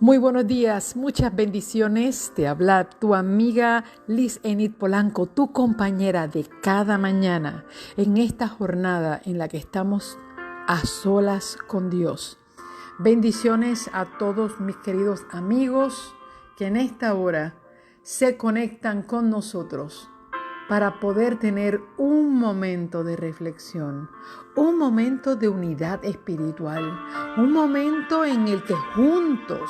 Muy buenos días, muchas bendiciones. Te habla tu amiga Liz Enid Polanco, tu compañera de cada mañana en esta jornada en la que estamos a solas con Dios. Bendiciones a todos mis queridos amigos que en esta hora se conectan con nosotros para poder tener un momento de reflexión, un momento de unidad espiritual, un momento en el que juntos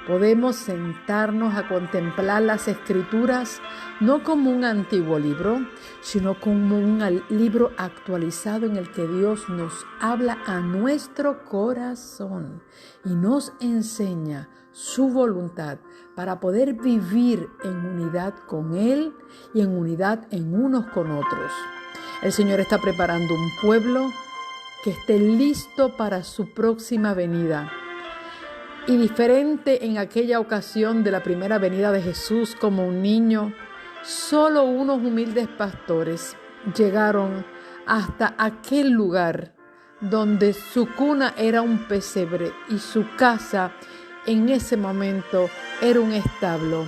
podemos sentarnos a contemplar las Escrituras no como un antiguo libro, sino como un libro actualizado en el que Dios nos habla a nuestro corazón y nos enseña su voluntad para poder vivir en unidad con Él y en unidad en unos con otros. El Señor está preparando un pueblo que esté listo para su próxima venida. Y diferente en aquella ocasión de la primera venida de Jesús como un niño, solo unos humildes pastores llegaron hasta aquel lugar donde su cuna era un pesebre y su casa en ese momento era un establo.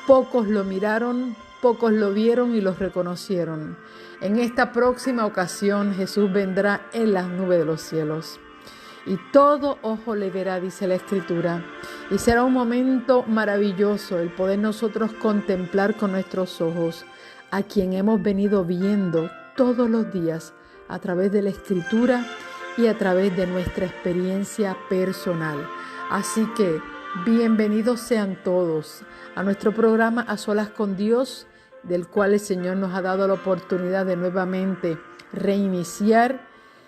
Pocos lo miraron, pocos lo vieron y los reconocieron. En esta próxima ocasión Jesús vendrá en las nubes de los cielos. Y todo ojo le verá, dice la Escritura. Y será un momento maravilloso el poder nosotros contemplar con nuestros ojos a quien hemos venido viendo todos los días a través de la Escritura y a través de nuestra experiencia personal. Así que bienvenidos sean todos a nuestro programa A Solas con Dios, del cual el Señor nos ha dado la oportunidad de nuevamente reiniciar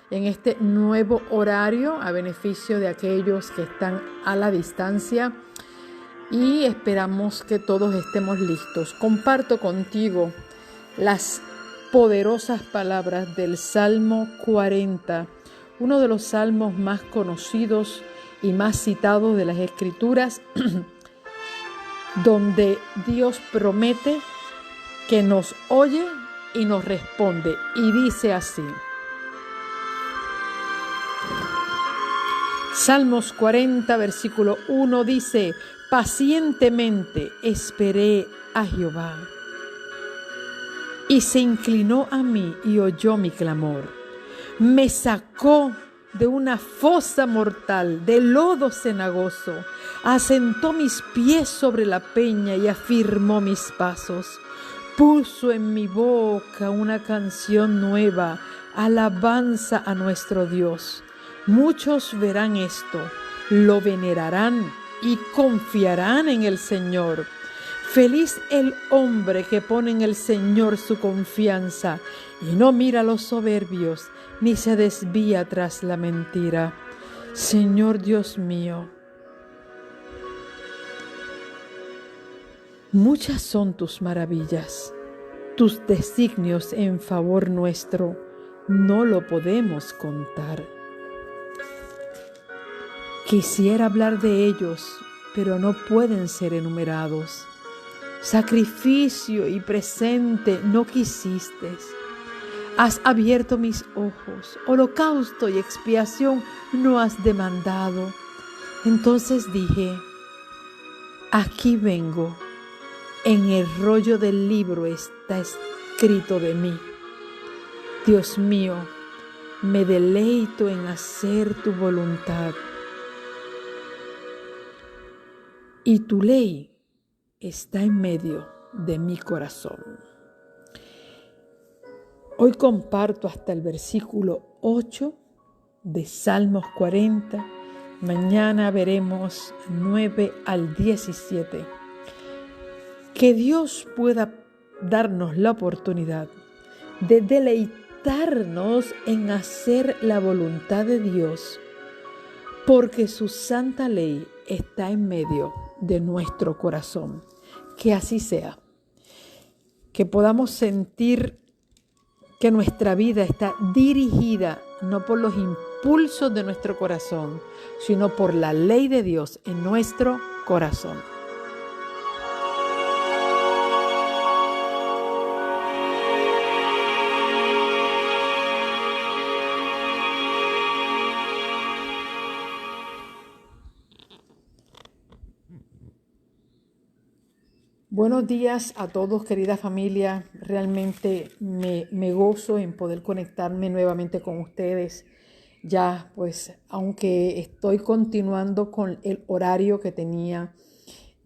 en este nuevo horario a beneficio de aquellos que están a la distancia, y esperamos que todos estemos listos. Comparto contigo las poderosas palabras del Salmo 40, uno de los salmos más conocidos y más citados de las Escrituras, donde Dios promete que nos oye y nos responde, y dice así. Salmos 40, versículo 1 dice: pacientemente esperé a Jehová, y se inclinó a mí y oyó mi clamor. Me sacó de una fosa mortal, de lodo cenagoso, asentó mis pies sobre la peña y afirmó mis pasos. Puso en mi boca una canción nueva, alabanza a nuestro Dios. Muchos verán esto, lo venerarán y confiarán en el Señor. Feliz el hombre que pone en el Señor su confianza y no mira a los soberbios ni se desvía tras la mentira. Señor Dios mío, muchas son tus maravillas, tus designios en favor nuestro, no lo podemos contar. Quisiera hablar de ellos, pero no pueden ser enumerados. Sacrificio y presente no quisiste. Has abierto mis ojos, holocausto y expiación no has demandado. Entonces dije: aquí vengo, en el rollo del libro está escrito de mí. Dios mío, me deleito en hacer tu voluntad, y tu ley está en medio de mi corazón. Hoy comparto hasta el versículo 8 de Salmos 40. Mañana veremos 9 al 17. Que Dios pueda darnos la oportunidad de deleitarnos en hacer la voluntad de Dios, porque su santa ley está en medio de nuestro corazón. Que así sea. Que podamos sentir que nuestra vida está dirigida no por los impulsos de nuestro corazón, sino por la ley de Dios en nuestro corazón. Buenos días a todos, querida familia. Realmente me gozo en poder conectarme nuevamente con ustedes. Ya, pues, aunque estoy continuando con el horario que tenía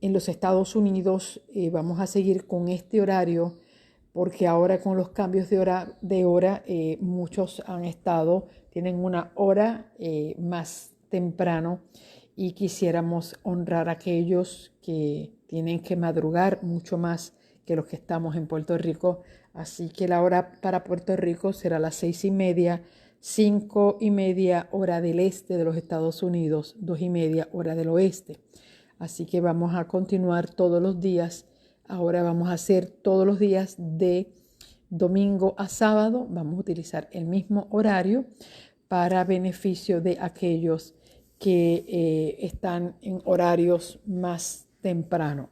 en los Estados Unidos, vamos a seguir con este horario porque ahora con los cambios de hora muchos tienen una hora más temprano y quisiéramos honrar a aquellos que tienen que madrugar mucho más que los que estamos en Puerto Rico. Así que la hora para Puerto Rico será las 6:30, 5:30 hora del este de los Estados Unidos, 2:30 hora del oeste. Así que vamos a continuar todos los días. Ahora vamos a hacer todos los días de domingo a sábado. Vamos a utilizar el mismo horario para beneficio de aquellos que están en horarios más temprano.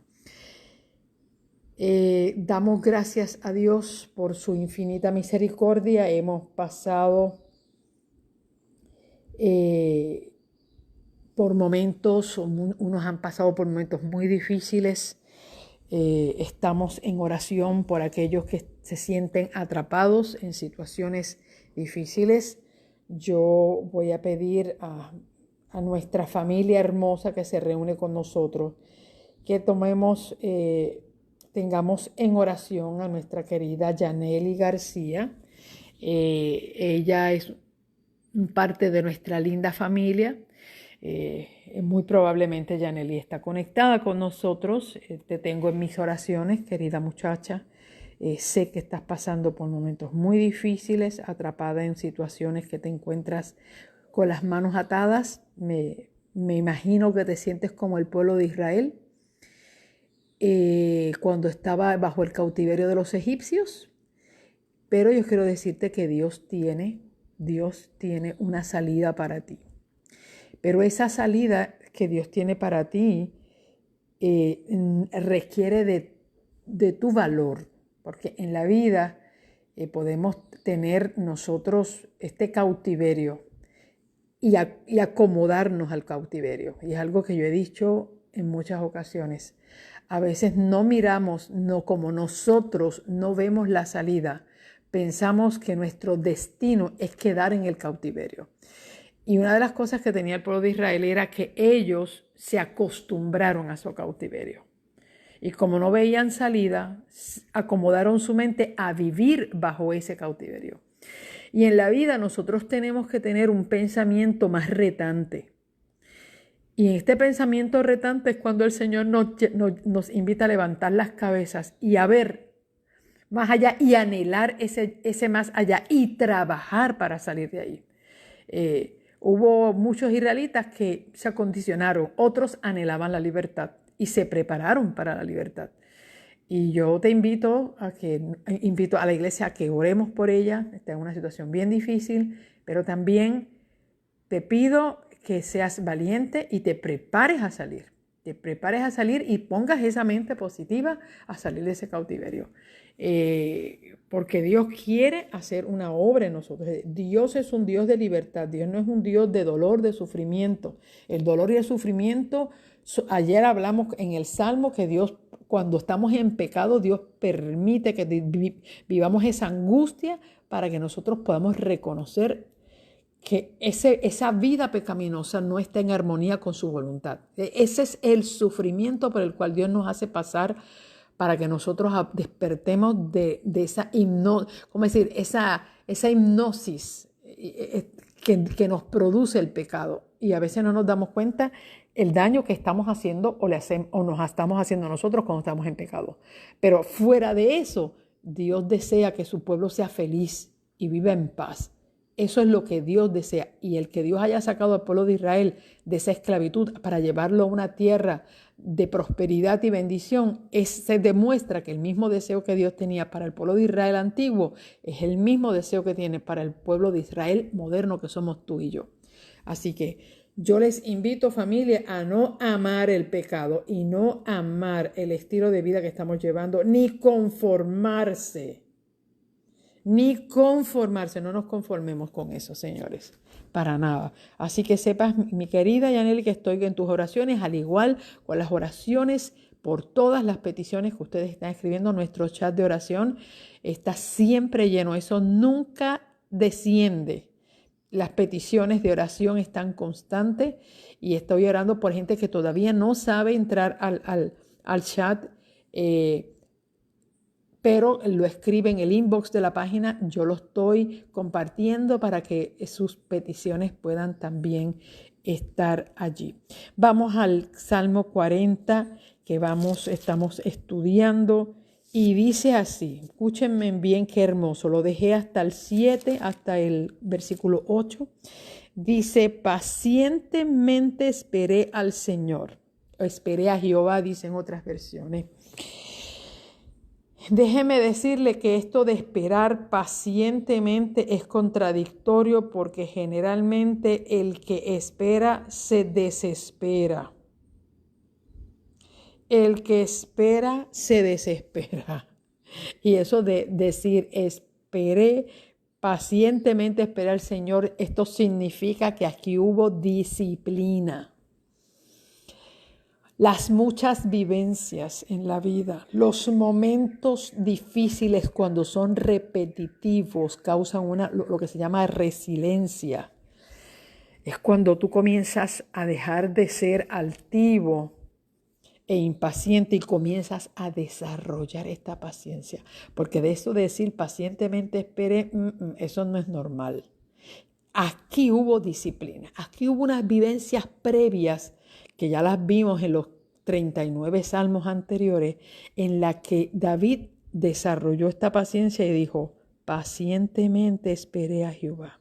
Damos gracias a Dios por su infinita misericordia. Hemos pasado por momentos, unos han pasado por momentos muy difíciles. Estamos en oración por aquellos que se sienten atrapados en situaciones difíciles. Yo voy a pedir a nuestra familia hermosa que se reúne con nosotros que tengamos en oración a nuestra querida Yaneli García. Ella es parte de nuestra linda familia. Muy probablemente Yaneli está conectada con nosotros. Te tengo en mis oraciones, querida muchacha. Sé que estás pasando por momentos muy difíciles, atrapada en situaciones que te encuentras con las manos atadas. Me imagino que te sientes como el pueblo de Israel cuando estaba bajo el cautiverio de los egipcios. Pero yo quiero decirte que Dios tiene una salida para ti. Pero esa salida que Dios tiene para ti requiere de tu valor, porque en la vida podemos tener nosotros este cautiverio y acomodarnos al cautiverio. Y es algo que yo he dicho en muchas ocasiones. A veces no miramos, como nosotros no vemos la salida, pensamos que nuestro destino es quedar en el cautiverio. Y una de las cosas que tenía el pueblo de Israel era que ellos se acostumbraron a su cautiverio. Y como no veían salida, acomodaron su mente a vivir bajo ese cautiverio. Y en la vida nosotros tenemos que tener un pensamiento más retante. Y en este pensamiento retante es cuando el Señor nos invita a levantar las cabezas y a ver más allá y anhelar ese más allá y trabajar para salir de ahí. Hubo muchos israelitas que se acondicionaron, otros anhelaban la libertad y se prepararon para la libertad. Y yo te invito a la iglesia a que oremos por ella. Está en una situación bien difícil, pero también te pido que seas valiente y te prepares a salir. Te prepares a salir y pongas esa mente positiva a salir de ese cautiverio. Porque Dios quiere hacer una obra en nosotros. Dios es un Dios de libertad. Dios no es un Dios de dolor, de sufrimiento. El dolor y el sufrimiento, ayer hablamos en el Salmo que Dios, cuando estamos en pecado, Dios permite que vivamos esa angustia para que nosotros podamos reconocer que esa vida pecaminosa no está en armonía con su voluntad. Ese es el sufrimiento por el cual Dios nos hace pasar para que nosotros despertemos de esa hipnosis que nos produce el pecado. Y a veces no nos damos cuenta el daño que estamos haciendo o nos estamos haciendo nosotros cuando estamos en pecado. Pero fuera de eso, Dios desea que su pueblo sea feliz y viva en paz. Eso es lo que Dios desea. Y el que Dios haya sacado al pueblo de Israel de esa esclavitud para llevarlo a una tierra de prosperidad y bendición, se demuestra que el mismo deseo que Dios tenía para el pueblo de Israel antiguo es el mismo deseo que tiene para el pueblo de Israel moderno, que somos tú y yo. Así que yo les invito, familia, a no amar el pecado y no amar el estilo de vida que estamos llevando, ni conformarse. No nos conformemos con eso, señores. para nada. Así que sepas, mi querida Yaneli, que estoy en tus oraciones, al igual con las oraciones por todas las peticiones que ustedes están escribiendo. Nuestro chat de oración está siempre lleno. Eso nunca desciende. Las peticiones de oración están constantes y estoy orando por gente que todavía no sabe entrar al chat, pero lo escribe en el inbox de la página. Yo lo estoy compartiendo para que sus peticiones puedan también estar allí. Vamos al Salmo 40 que estamos estudiando y dice así, escúchenme bien qué hermoso, lo dejé hasta el 7, hasta el versículo 8. Dice, pacientemente esperé al Señor, o esperé a Jehová, dicen otras versiones. Déjeme decirle que esto de esperar pacientemente es contradictorio porque generalmente el que espera se desespera. El que espera se desespera. Y eso de decir esperé pacientemente, esperé al Señor, esto significa que aquí hubo disciplina. Las muchas vivencias en la vida, los momentos difíciles cuando son repetitivos causan lo que se llama resiliencia. Es cuando tú comienzas a dejar de ser altivo e impaciente y comienzas a desarrollar esta paciencia. Porque de eso de decir pacientemente esperé, eso no es normal. Aquí hubo disciplina, aquí hubo unas vivencias previas que ya las vimos en los 39 salmos anteriores, en la que David desarrolló esta paciencia y dijo, pacientemente esperé a Jehová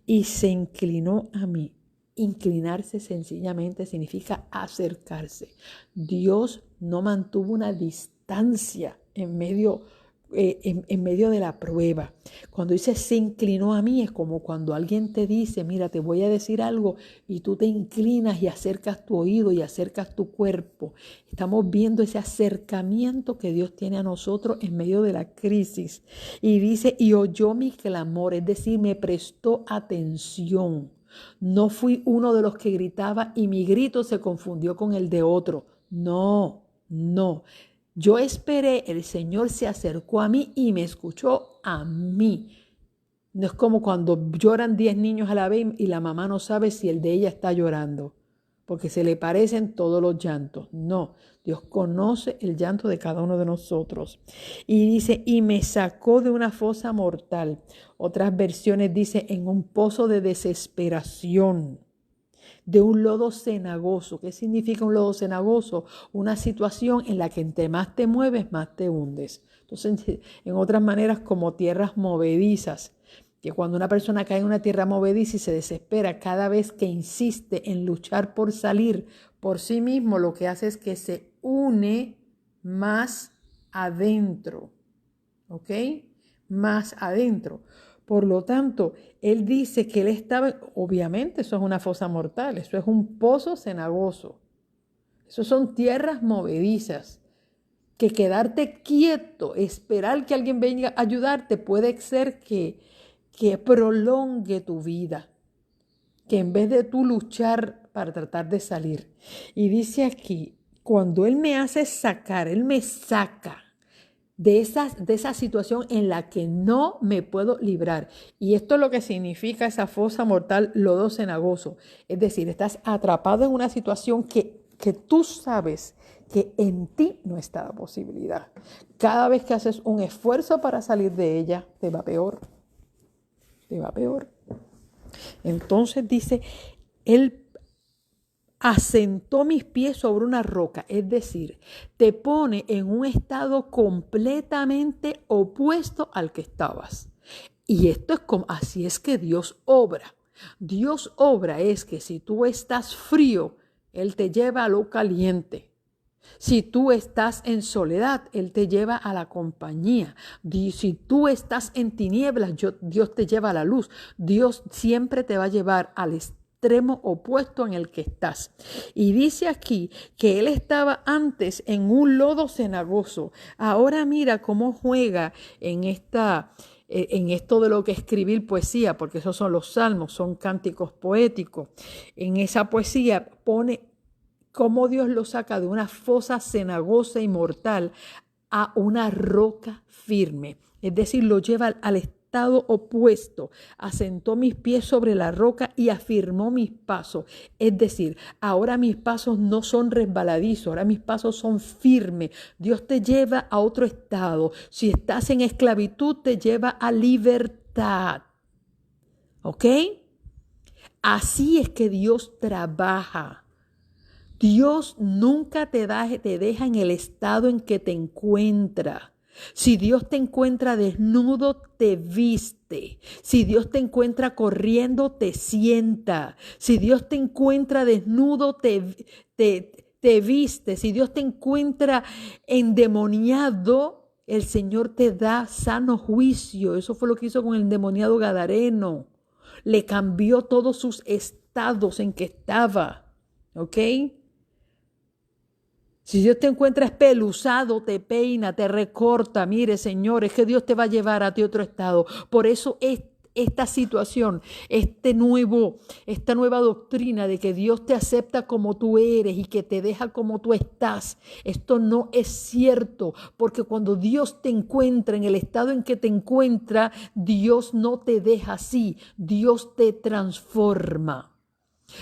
y se inclinó a mí. Inclinarse sencillamente significa acercarse. Dios no mantuvo una distancia en medio de la prueba. Cuando dice se inclinó a mí, es como cuando alguien te dice, mira, te voy a decir algo y tú te inclinas y acercas tu oído y acercas tu cuerpo. Estamos viendo ese acercamiento que Dios tiene a nosotros en medio de la crisis. Y dice, y oyó mi clamor, es decir, me prestó atención. No fui uno de los que gritaba y mi grito se confundió con el de otro. No. Yo esperé, el Señor se acercó a mí y me escuchó a mí. No es como cuando lloran 10 niños a la vez y la mamá no sabe si el de ella está llorando, porque se le parecen todos los llantos. No, Dios conoce el llanto de cada uno de nosotros. Y dice, y me sacó de una fosa mortal. Otras versiones dice, en un pozo de desesperación, de un lodo cenagoso. ¿Qué significa un lodo cenagoso? Una situación en la que entre más te mueves, más te hundes. Entonces, en otras maneras, como tierras movedizas, que cuando una persona cae en una tierra movediza y se desespera cada vez que insiste en luchar por salir por sí mismo, lo que hace es que se une más adentro, ¿ok? Más adentro. Por lo tanto, él dice que él estaba, obviamente eso es una fosa mortal, eso es un pozo cenagoso, eso son tierras movedizas, que quedarte quieto, esperar que alguien venga a ayudarte puede ser que prolongue tu vida, que en vez de tú luchar para tratar de salir. Y dice aquí, cuando él me hace sacar, él me saca de esa situación en la que no me puedo librar. Y esto es lo que significa esa fosa mortal, lodo cenagoso. Es decir, estás atrapado en una situación que tú sabes que en ti no está la posibilidad. Cada vez que haces un esfuerzo para salir de ella, te va peor. Te va peor. Entonces dice, él asentó mis pies sobre una roca, es decir, te pone en un estado completamente opuesto al que estabas. Y esto es como, así es que Dios obra. Dios obra es que si tú estás frío, Él te lleva a lo caliente. Si tú estás en soledad, Él te lleva a la compañía. Si tú estás en tinieblas, Dios te lleva a la luz. Dios siempre te va a llevar al extremo opuesto en el que estás. Y dice aquí que él estaba antes en un lodo cenagoso. Ahora mira cómo juega en esta en esto de lo que es escribir poesía, porque esos son los salmos, son cánticos poéticos. En esa poesía pone cómo Dios lo saca de una fosa cenagosa y mortal a una roca firme. Es decir, lo lleva al estado opuesto. Asentó mis pies sobre la roca y afirmó mis pasos. Es decir, ahora mis pasos no son resbaladizos, ahora mis pasos son firmes. Dios te lleva a otro estado. Si estás en esclavitud, te lleva a libertad. ¿Ok? Así es que Dios trabaja. Dios nunca te deja en el estado en que te encuentra. Si Dios te encuentra desnudo, te viste. Si Dios te encuentra corriendo, te sienta. Si Dios te encuentra desnudo, te viste. Si Dios te encuentra endemoniado, el Señor te da sano juicio. Eso fue lo que hizo con el endemoniado gadareno. Le cambió todos sus estados en que estaba. ¿Ok? Si Dios te encuentra espeluzado, te peina, te recorta. Mire, Señor, es que Dios te va a llevar a ti a otro estado. Por eso esta situación, esta nueva doctrina de que Dios te acepta como tú eres y que te deja como tú estás, esto no es cierto, porque cuando Dios te encuentra en el estado en que te encuentra, Dios no te deja así, Dios te transforma.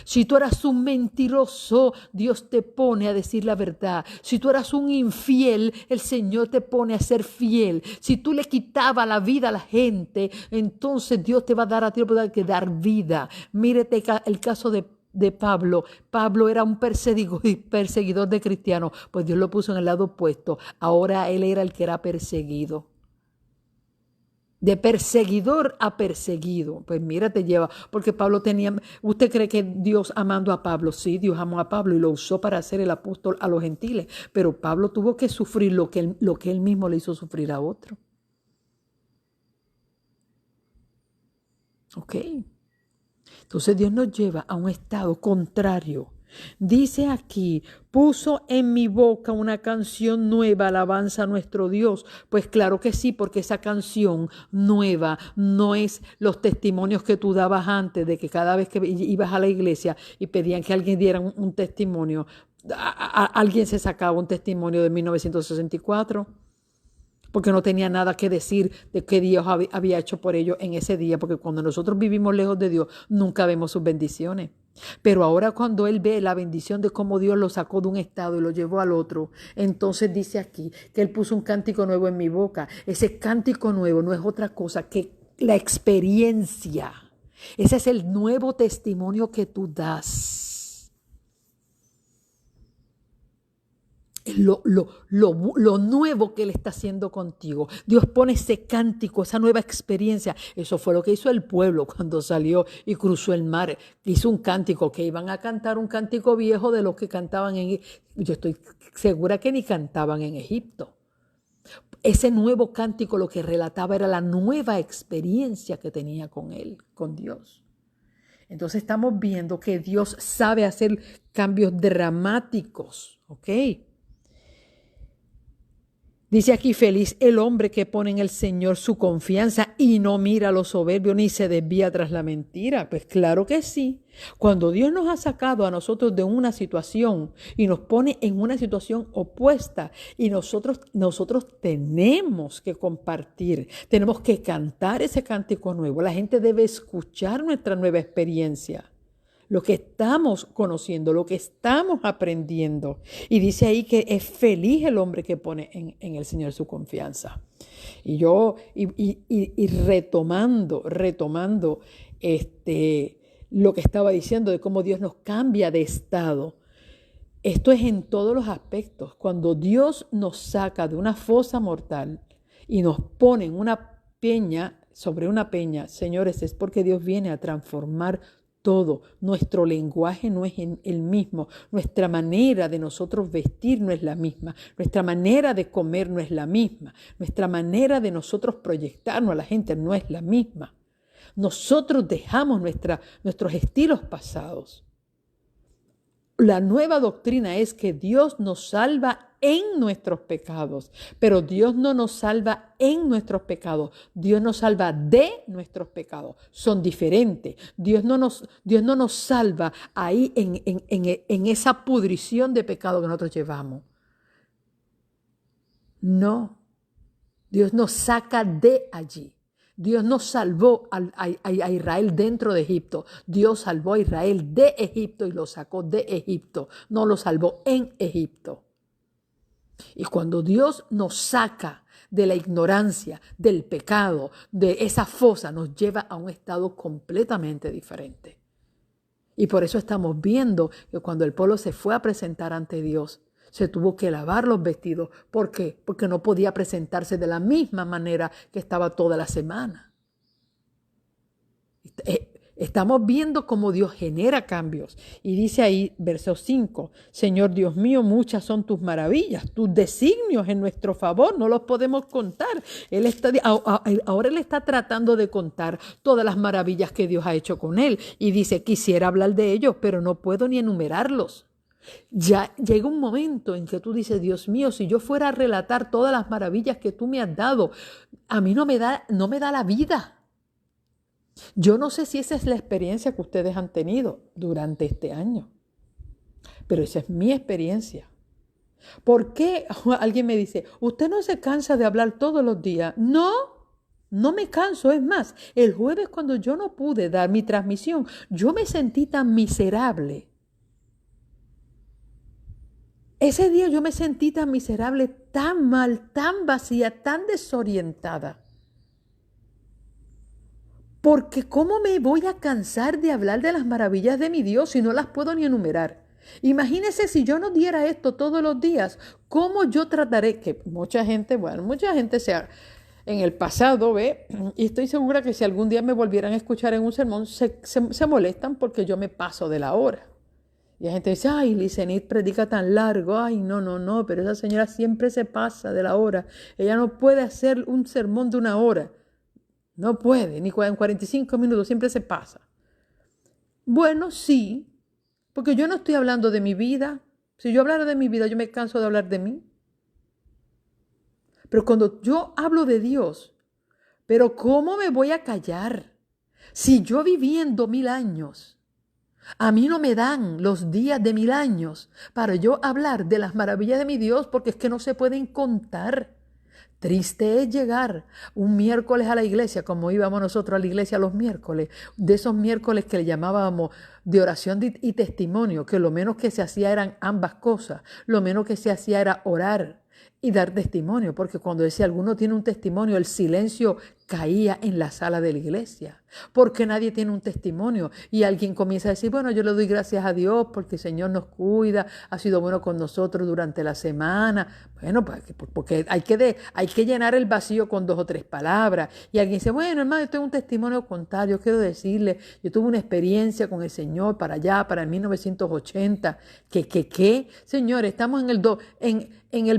Si tú eras un mentiroso, Dios te pone a decir la verdad. Si tú eras un infiel, el Señor te pone a ser fiel. Si tú le quitabas la vida a la gente, entonces Dios te va a dar a ti la oportunidad de dar vida. Mírate el caso de Pablo. Pablo era un perseguidor de cristianos, pues Dios lo puso en el lado opuesto. Ahora él era el que era perseguido. De perseguidor a perseguido. Pues mira, te lleva, porque Pablo tenía, ¿usted cree que Dios amando a Pablo? Sí, Dios amó a Pablo y lo usó para ser el apóstol a los gentiles, pero Pablo tuvo que sufrir lo que él mismo le hizo sufrir a otro. Ok. Entonces Dios nos lleva a un estado contrario. Dice aquí, puso en mi boca una canción nueva, alabanza a nuestro Dios. Pues claro que sí, porque esa canción nueva no es los testimonios que tú dabas antes, de que cada vez que ibas a la iglesia y pedían que alguien diera un testimonio, alguien se sacaba un testimonio de 1964. Porque no tenía nada que decir de qué Dios había hecho por ellos en ese día, porque cuando nosotros vivimos lejos de Dios, nunca vemos sus bendiciones. Pero ahora cuando Él ve la bendición de cómo Dios lo sacó de un estado y lo llevó al otro, entonces dice aquí que Él puso un cántico nuevo en mi boca. Ese cántico nuevo no es otra cosa que la experiencia. Ese es el nuevo testimonio que tú das. Lo nuevo que Él está haciendo contigo. Dios pone ese cántico, esa nueva experiencia. Eso fue lo que hizo el pueblo cuando salió y cruzó el mar. Hizo un cántico que iban a cantar un cántico viejo de los que cantaban yo estoy segura que ni cantaban en Egipto. Ese nuevo cántico lo que relataba era la nueva experiencia que tenía con Él, con Dios. Entonces estamos viendo que Dios sabe hacer cambios dramáticos, ¿ok? Dice aquí, feliz el hombre que pone en el Señor su confianza y no mira a los soberbios ni se desvía tras la mentira. Pues claro que sí. Cuando Dios nos ha sacado a nosotros de una situación y nos pone en una situación opuesta y nosotros tenemos que compartir, tenemos que cantar ese cántico nuevo. La gente debe escuchar nuestra nueva experiencia. Lo que estamos conociendo, lo que estamos aprendiendo. Y dice ahí que es feliz el hombre que pone en el Señor su confianza. Y retomando lo que estaba diciendo de cómo Dios nos cambia de estado. Esto es en todos los aspectos. Cuando Dios nos saca de una fosa mortal y nos pone en una peña, sobre una peña, señores, es porque Dios viene a transformar todo. Nuestro lenguaje no es el mismo. Nuestra manera de nosotros vestir no es la misma. Nuestra manera de comer no es la misma. Nuestra manera de nosotros proyectarnos a la gente no es la misma. Nosotros dejamos nuestros estilos pasados. La nueva doctrina es que Dios nos salva en nuestros pecados, pero Dios no nos salva en nuestros pecados, Dios nos salva de nuestros pecados, son diferentes. Dios no nos salva ahí en esa pudrición de pecado que nosotros llevamos. No, Dios nos saca de allí. Dios no salvó a Israel dentro de Egipto. Dios salvó a Israel de Egipto y lo sacó de Egipto. No lo salvó en Egipto. Y cuando Dios nos saca de la ignorancia, del pecado, de esa fosa, nos lleva a un estado completamente diferente. Y por eso estamos viendo que cuando el pueblo se fue a presentar ante Dios, se tuvo que lavar los vestidos. ¿Por qué? Porque no podía presentarse de la misma manera que estaba toda la semana. Estamos viendo cómo Dios genera cambios. Y dice ahí, verso 5, Señor Dios mío, muchas son tus maravillas, tus designios en nuestro favor, no los podemos contar. Ahora él está tratando de contar todas las maravillas que Dios ha hecho con él. Y dice, quisiera hablar de ellos, pero no puedo ni enumerarlos. Ya llega un momento en que tú dices, Dios mío, si yo fuera a relatar todas las maravillas que tú me has dado, a mí no me da la vida. Yo no sé si esa es la experiencia que ustedes han tenido durante este año, pero esa es mi experiencia. ¿Por qué? Alguien me dice, ¿usted no se cansa de hablar todos los días? No me canso. Es más, el jueves cuando yo no pude dar mi transmisión, yo me sentí tan miserable. Ese día yo me sentí tan miserable, tan mal, tan vacía, tan desorientada. Porque ¿cómo me voy a cansar de hablar de las maravillas de mi Dios si no las puedo ni enumerar? Imagínense si yo no diera esto todos los días, ¿cómo yo trataré? Que mucha gente en el pasado ve, y estoy segura que si algún día me volvieran a escuchar en un sermón, se molestan porque yo me paso de la hora. Y la gente dice, ay, Liz Enid predica tan largo, ay, no, pero esa señora siempre se pasa de la hora. Ella no puede hacer un sermón de 1 hora. No puede, ni en 45 minutos, siempre se pasa. Bueno, sí, porque yo no estoy hablando de mi vida. Si yo hablara de mi vida, yo me canso de hablar de mí. Pero cuando yo hablo de Dios, ¿pero cómo me voy a callar? Si yo viviendo 1000 años, a mí no me dan los días de 1000 años para yo hablar de las maravillas de mi Dios, porque es que no se pueden contar. Triste es llegar un miércoles a la iglesia, como íbamos nosotros a la iglesia los miércoles, de esos miércoles que le llamábamos de oración y testimonio, que lo menos que se hacía eran ambas cosas, lo menos que se hacía era orar y dar testimonio, porque cuando decía alguno tiene un testimonio, el silencio caía en la sala de la iglesia, porque nadie tiene un testimonio y alguien comienza a decir, bueno, yo le doy gracias a Dios porque el Señor nos cuida, ha sido bueno con nosotros durante la semana. Bueno, porque hay que llenar el vacío con 2 o 3 palabras. Y alguien dice, bueno, hermano, yo tengo un testimonio a contar, yo quiero decirle, yo tuve una experiencia con el Señor para el 1980, ¿qué? Señor, estamos en el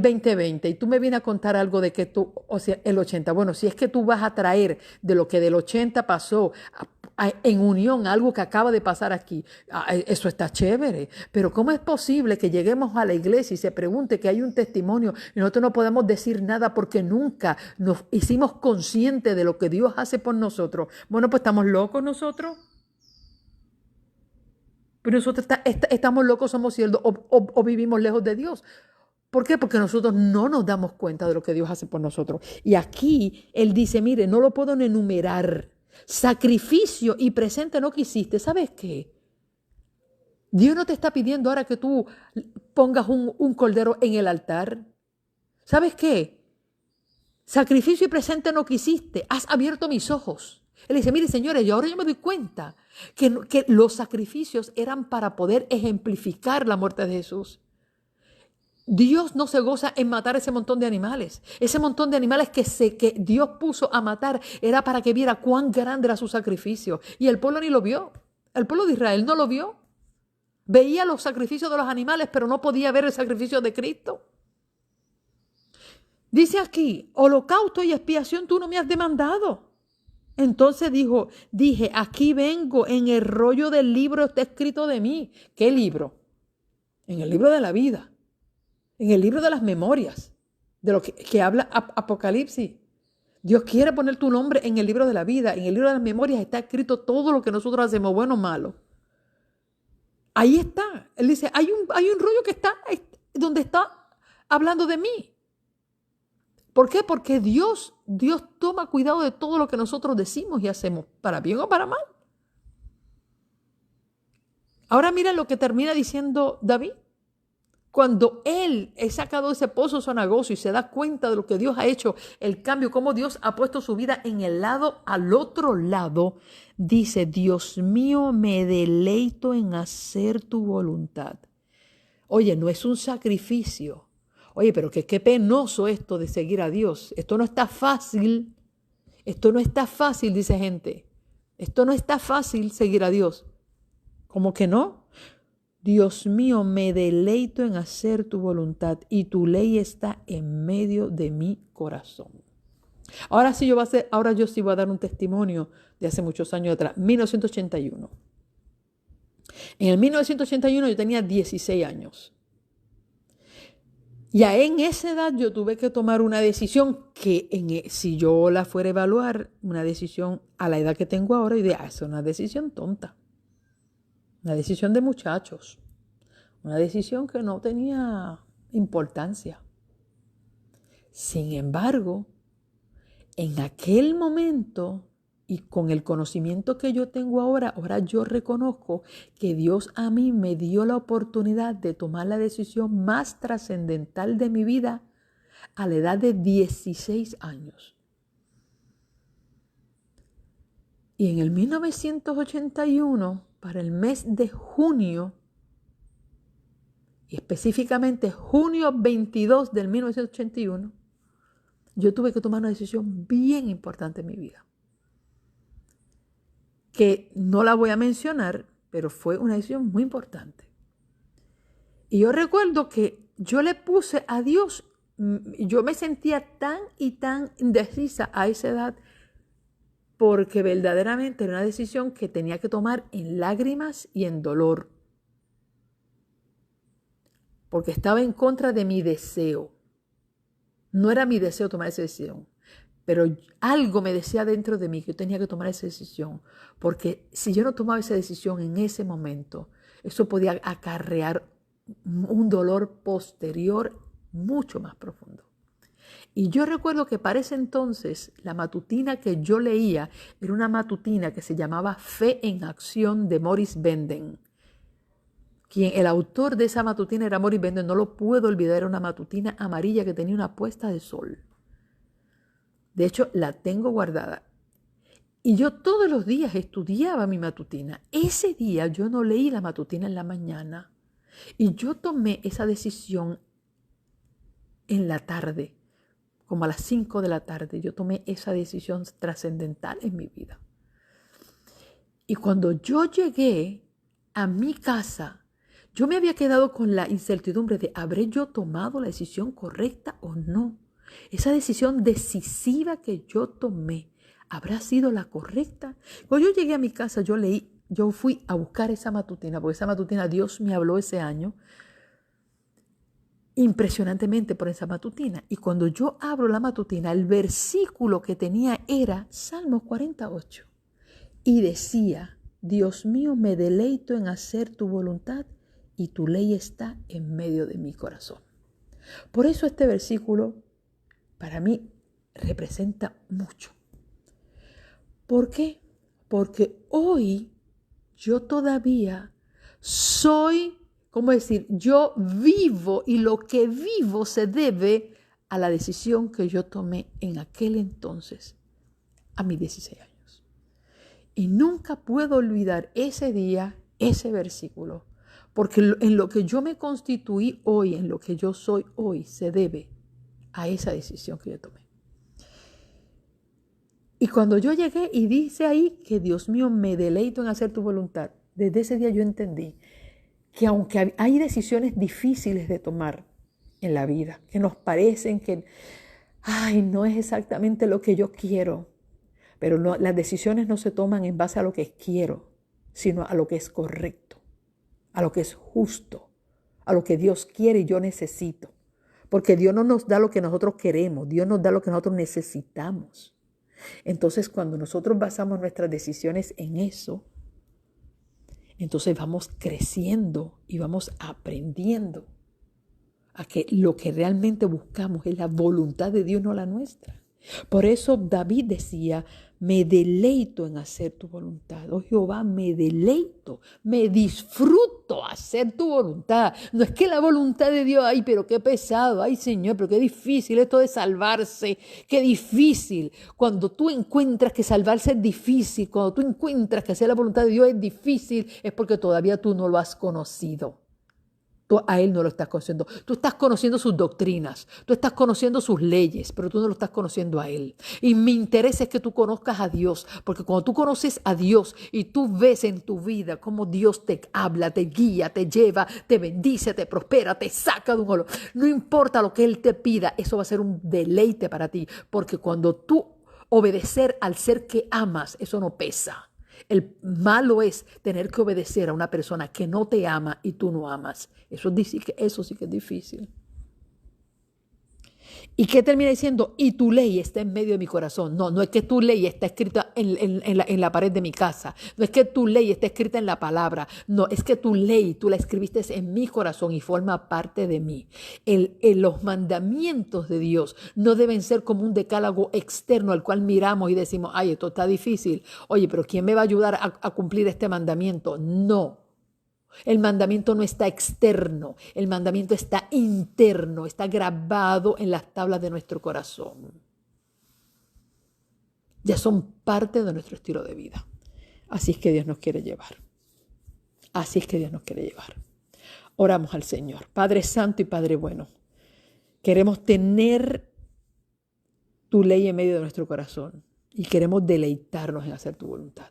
2020 y tú me vienes a contar algo de que tú, o sea, el 80, bueno, si es que tú vas a traer de lo que del 80 pasó en unión a algo que acaba de pasar aquí, eso está chévere, pero ¿cómo es posible que lleguemos a la iglesia y se pregunte que hay un testimonio y nosotros no podemos decir nada porque nunca nos hicimos conscientes de lo que Dios hace por nosotros? Bueno, pues estamos locos nosotros. Pero nosotros estamos locos, somos ciegos o vivimos lejos de Dios. ¿Por qué? Porque nosotros no nos damos cuenta de lo que Dios hace por nosotros. Y aquí Él dice, mire, no lo puedo enumerar. Sacrificio y presente no quisiste. ¿Sabes qué? Dios no te está pidiendo ahora que tú pongas un cordero en el altar. ¿Sabes qué? Sacrificio y presente no quisiste. Has abierto mis ojos. Él dice, mire, señores, y ahora yo me doy cuenta que los sacrificios eran para poder ejemplificar la muerte de Jesús. Dios no se goza en matar ese montón de animales. Ese montón de animales que Dios puso a matar era para que viera cuán grande era su sacrificio. Y el pueblo ni lo vio. El pueblo de Israel no lo vio. Veía los sacrificios de los animales, pero no podía ver el sacrificio de Cristo. Dice aquí, holocausto y expiación tú no me has demandado. Entonces dije, aquí vengo, en el rollo del libro está escrito de mí. ¿Qué libro? En el libro de la vida. en el libro de las memorias, de lo que habla Apocalipsis. Dios quiere poner tu nombre en el libro de la vida. En el libro de las memorias está escrito todo lo que nosotros hacemos, bueno o malo. Ahí está. Él dice, hay un rollo que está donde está hablando de mí. ¿Por qué? Porque Dios toma cuidado de todo lo que nosotros decimos y hacemos, para bien o para mal. Ahora mira lo que termina diciendo David. Cuando él es sacado de ese pozo cenagoso y se da cuenta de lo que Dios ha hecho, el cambio, cómo Dios ha puesto su vida en el lado, al otro lado, dice, Dios mío, me deleito en hacer tu voluntad. Oye, no es un sacrificio. Oye, pero qué penoso esto de seguir a Dios. Esto no está fácil. Esto no está fácil, dice gente. Esto no está fácil seguir a Dios. ¿Cómo que no? Dios mío, me deleito en hacer tu voluntad y tu ley está en medio de mi corazón. Ahora yo sí voy a dar un testimonio de hace muchos años atrás, 1981. En el 1981 yo tenía 16 años. Ya en esa edad yo tuve que tomar una decisión que si yo la fuera a evaluar, una decisión a la edad que tengo ahora, y es una decisión tonta. Una decisión de muchachos. Una decisión que no tenía importancia. Sin embargo, en aquel momento y con el conocimiento que yo tengo ahora yo reconozco que Dios a mí me dio la oportunidad de tomar la decisión más trascendental de mi vida a la edad de 16 años. Y en el 1981, para el mes de junio, y específicamente junio 22 del 1981, yo tuve que tomar una decisión bien importante en mi vida, que no la voy a mencionar, pero fue una decisión muy importante. Y yo recuerdo que yo le puse a Dios, yo me sentía tan y tan indecisa a esa edad, porque verdaderamente era una decisión que tenía que tomar en lágrimas y en dolor, porque estaba en contra de mi deseo. No era mi deseo tomar esa decisión, pero algo me decía dentro de mí que yo tenía que tomar esa decisión, porque si yo no tomaba esa decisión en ese momento, eso podía acarrear un dolor posterior mucho más profundo. Y yo recuerdo que para ese entonces la matutina que yo leía era una matutina que se llamaba Fe en Acción de Maurice Benden. El autor de esa matutina era Maurice Benden, no lo puedo olvidar, era una matutina amarilla que tenía una puesta de sol. De hecho, la tengo guardada. Y yo todos los días estudiaba mi matutina. Ese día yo no leí la matutina en la mañana. Y yo tomé esa decisión en la tarde, como a las 5 de la tarde. Yo tomé esa decisión trascendental en mi vida. Y cuando yo llegué a mi casa, yo me había quedado con la incertidumbre de ¿habré yo tomado la decisión correcta o no? Esa decisión decisiva que yo tomé, ¿habrá sido la correcta? Cuando yo llegué a mi casa, yo fui a buscar esa matutina, porque esa matutina Dios me habló ese año impresionantemente por esa matutina. Y cuando yo abro la matutina, el versículo que tenía era Salmos 48. Y decía, Dios mío, me deleito en hacer tu voluntad y tu ley está en medio de mi corazón. Por eso este versículo para mí representa mucho. ¿Por qué? Porque hoy yo todavía soy, ¿cómo decir? Yo vivo y lo que vivo se debe a la decisión que yo tomé en aquel entonces, a mis 16 años. Y nunca puedo olvidar ese día, ese versículo, porque en lo que yo me constituí hoy, en lo que yo soy hoy, se debe a esa decisión que yo tomé. Y cuando yo llegué y dice ahí que Dios mío, me deleito en hacer tu voluntad, desde ese día yo entendí que aunque hay decisiones difíciles de tomar en la vida, que nos parecen que, no es exactamente lo que yo quiero, pero no, las decisiones no se toman en base a lo que quiero, sino a lo que es correcto, a lo que es justo, a lo que Dios quiere y yo necesito. Porque Dios no nos da lo que nosotros queremos, Dios nos da lo que nosotros necesitamos. Entonces, cuando nosotros basamos nuestras decisiones en eso, entonces vamos creciendo y vamos aprendiendo a que lo que realmente buscamos es la voluntad de Dios, no la nuestra. Por eso David decía, me deleito en hacer tu voluntad. Oh Jehová, me deleito, me disfruto hacer tu voluntad. No es que la voluntad de Dios, ay, pero qué pesado, ay Señor, pero qué difícil esto de salvarse, qué difícil. Cuando tú encuentras que salvarse es difícil, cuando tú encuentras que hacer la voluntad de Dios es difícil, es porque todavía tú no lo has conocido. Tú a Él no lo estás conociendo. Tú estás conociendo sus doctrinas, tú estás conociendo sus leyes, pero tú no lo estás conociendo a Él. Y mi interés es que tú conozcas a Dios, porque cuando tú conoces a Dios y tú ves en tu vida cómo Dios te habla, te guía, te lleva, te bendice, te prospera, te saca de un hoyo, no importa lo que Él te pida, eso va a ser un deleite para ti, porque cuando tú obedecer al ser que amas, eso no pesa. El malo es tener que obedecer a una persona que no te ama y tú no amas. Eso sí que es difícil. ¿Y qué termina diciendo? Y tu ley está en medio de mi corazón. No, no es que tu ley está escrita en la pared de mi casa. No es que tu ley está escrita en la palabra. No, es que tu ley, tú la escribiste en mi corazón y forma parte de mí. Los mandamientos de Dios no deben ser como un decálogo externo al cual miramos y decimos, ay, esto está difícil. Oye, pero ¿quién me va a ayudar a cumplir este mandamiento? No. El mandamiento no está externo, el mandamiento está interno, está grabado en las tablas de nuestro corazón. Ya son parte de nuestro estilo de vida. Así es que Dios nos quiere llevar. Así es que Dios nos quiere llevar. Oramos al Señor. Padre Santo y Padre Bueno, queremos tener tu ley en medio de nuestro corazón y queremos deleitarnos en hacer tu voluntad.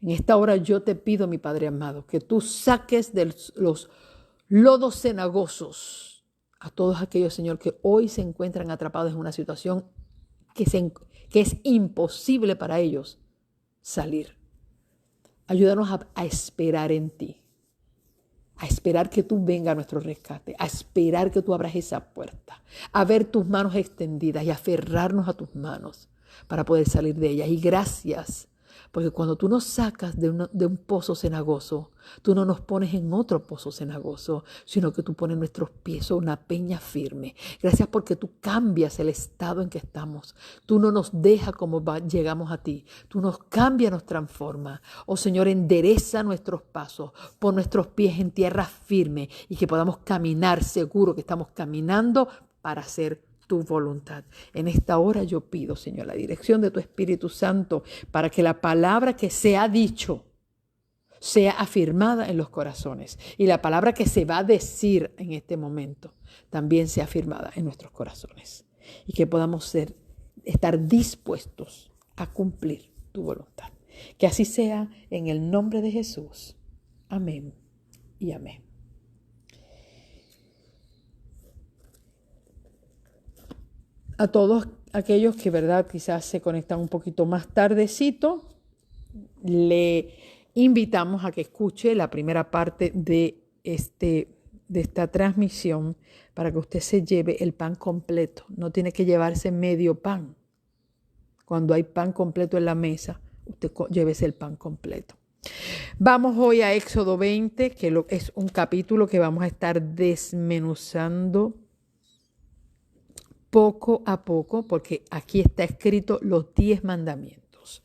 En esta hora yo te pido, mi Padre amado, que tú saques de los lodos cenagosos a todos aquellos, Señor, que hoy se encuentran atrapados en una situación que es imposible para ellos salir. Ayúdanos a esperar en ti, a esperar que tú vengas a nuestro rescate, a esperar que tú abras esa puerta, a ver tus manos extendidas y aferrarnos a tus manos para poder salir de ellas. Y gracias. Porque cuando tú nos sacas de un pozo cenagoso, tú no nos pones en otro pozo cenagoso, sino que tú pones nuestros pies sobre una peña firme. Gracias porque tú cambias el estado en que estamos. Tú no nos dejas como llegamos a ti. Tú nos cambias, nos transforma. Oh Señor, endereza nuestros pasos, pon nuestros pies en tierra firme y que podamos caminar seguro que estamos caminando para hacer tu voluntad. En esta hora yo pido, Señor, la dirección de tu Espíritu Santo para que la palabra que se ha dicho sea afirmada en los corazones y la palabra que se va a decir en este momento también sea afirmada en nuestros corazones y que podamos estar dispuestos a cumplir tu voluntad. Que así sea en el nombre de Jesús. Amén y amén. A todos aquellos que, verdad, quizás se conectan un poquito más tardecito, le invitamos a que escuche la primera parte de esta transmisión para que usted se lleve el pan completo. No tiene que llevarse medio pan. Cuando hay pan completo en la mesa, usted llévese el pan completo. Vamos hoy a Éxodo 20, que es un capítulo que vamos a estar desmenuzando poco a poco, porque aquí está escrito los 10 mandamientos.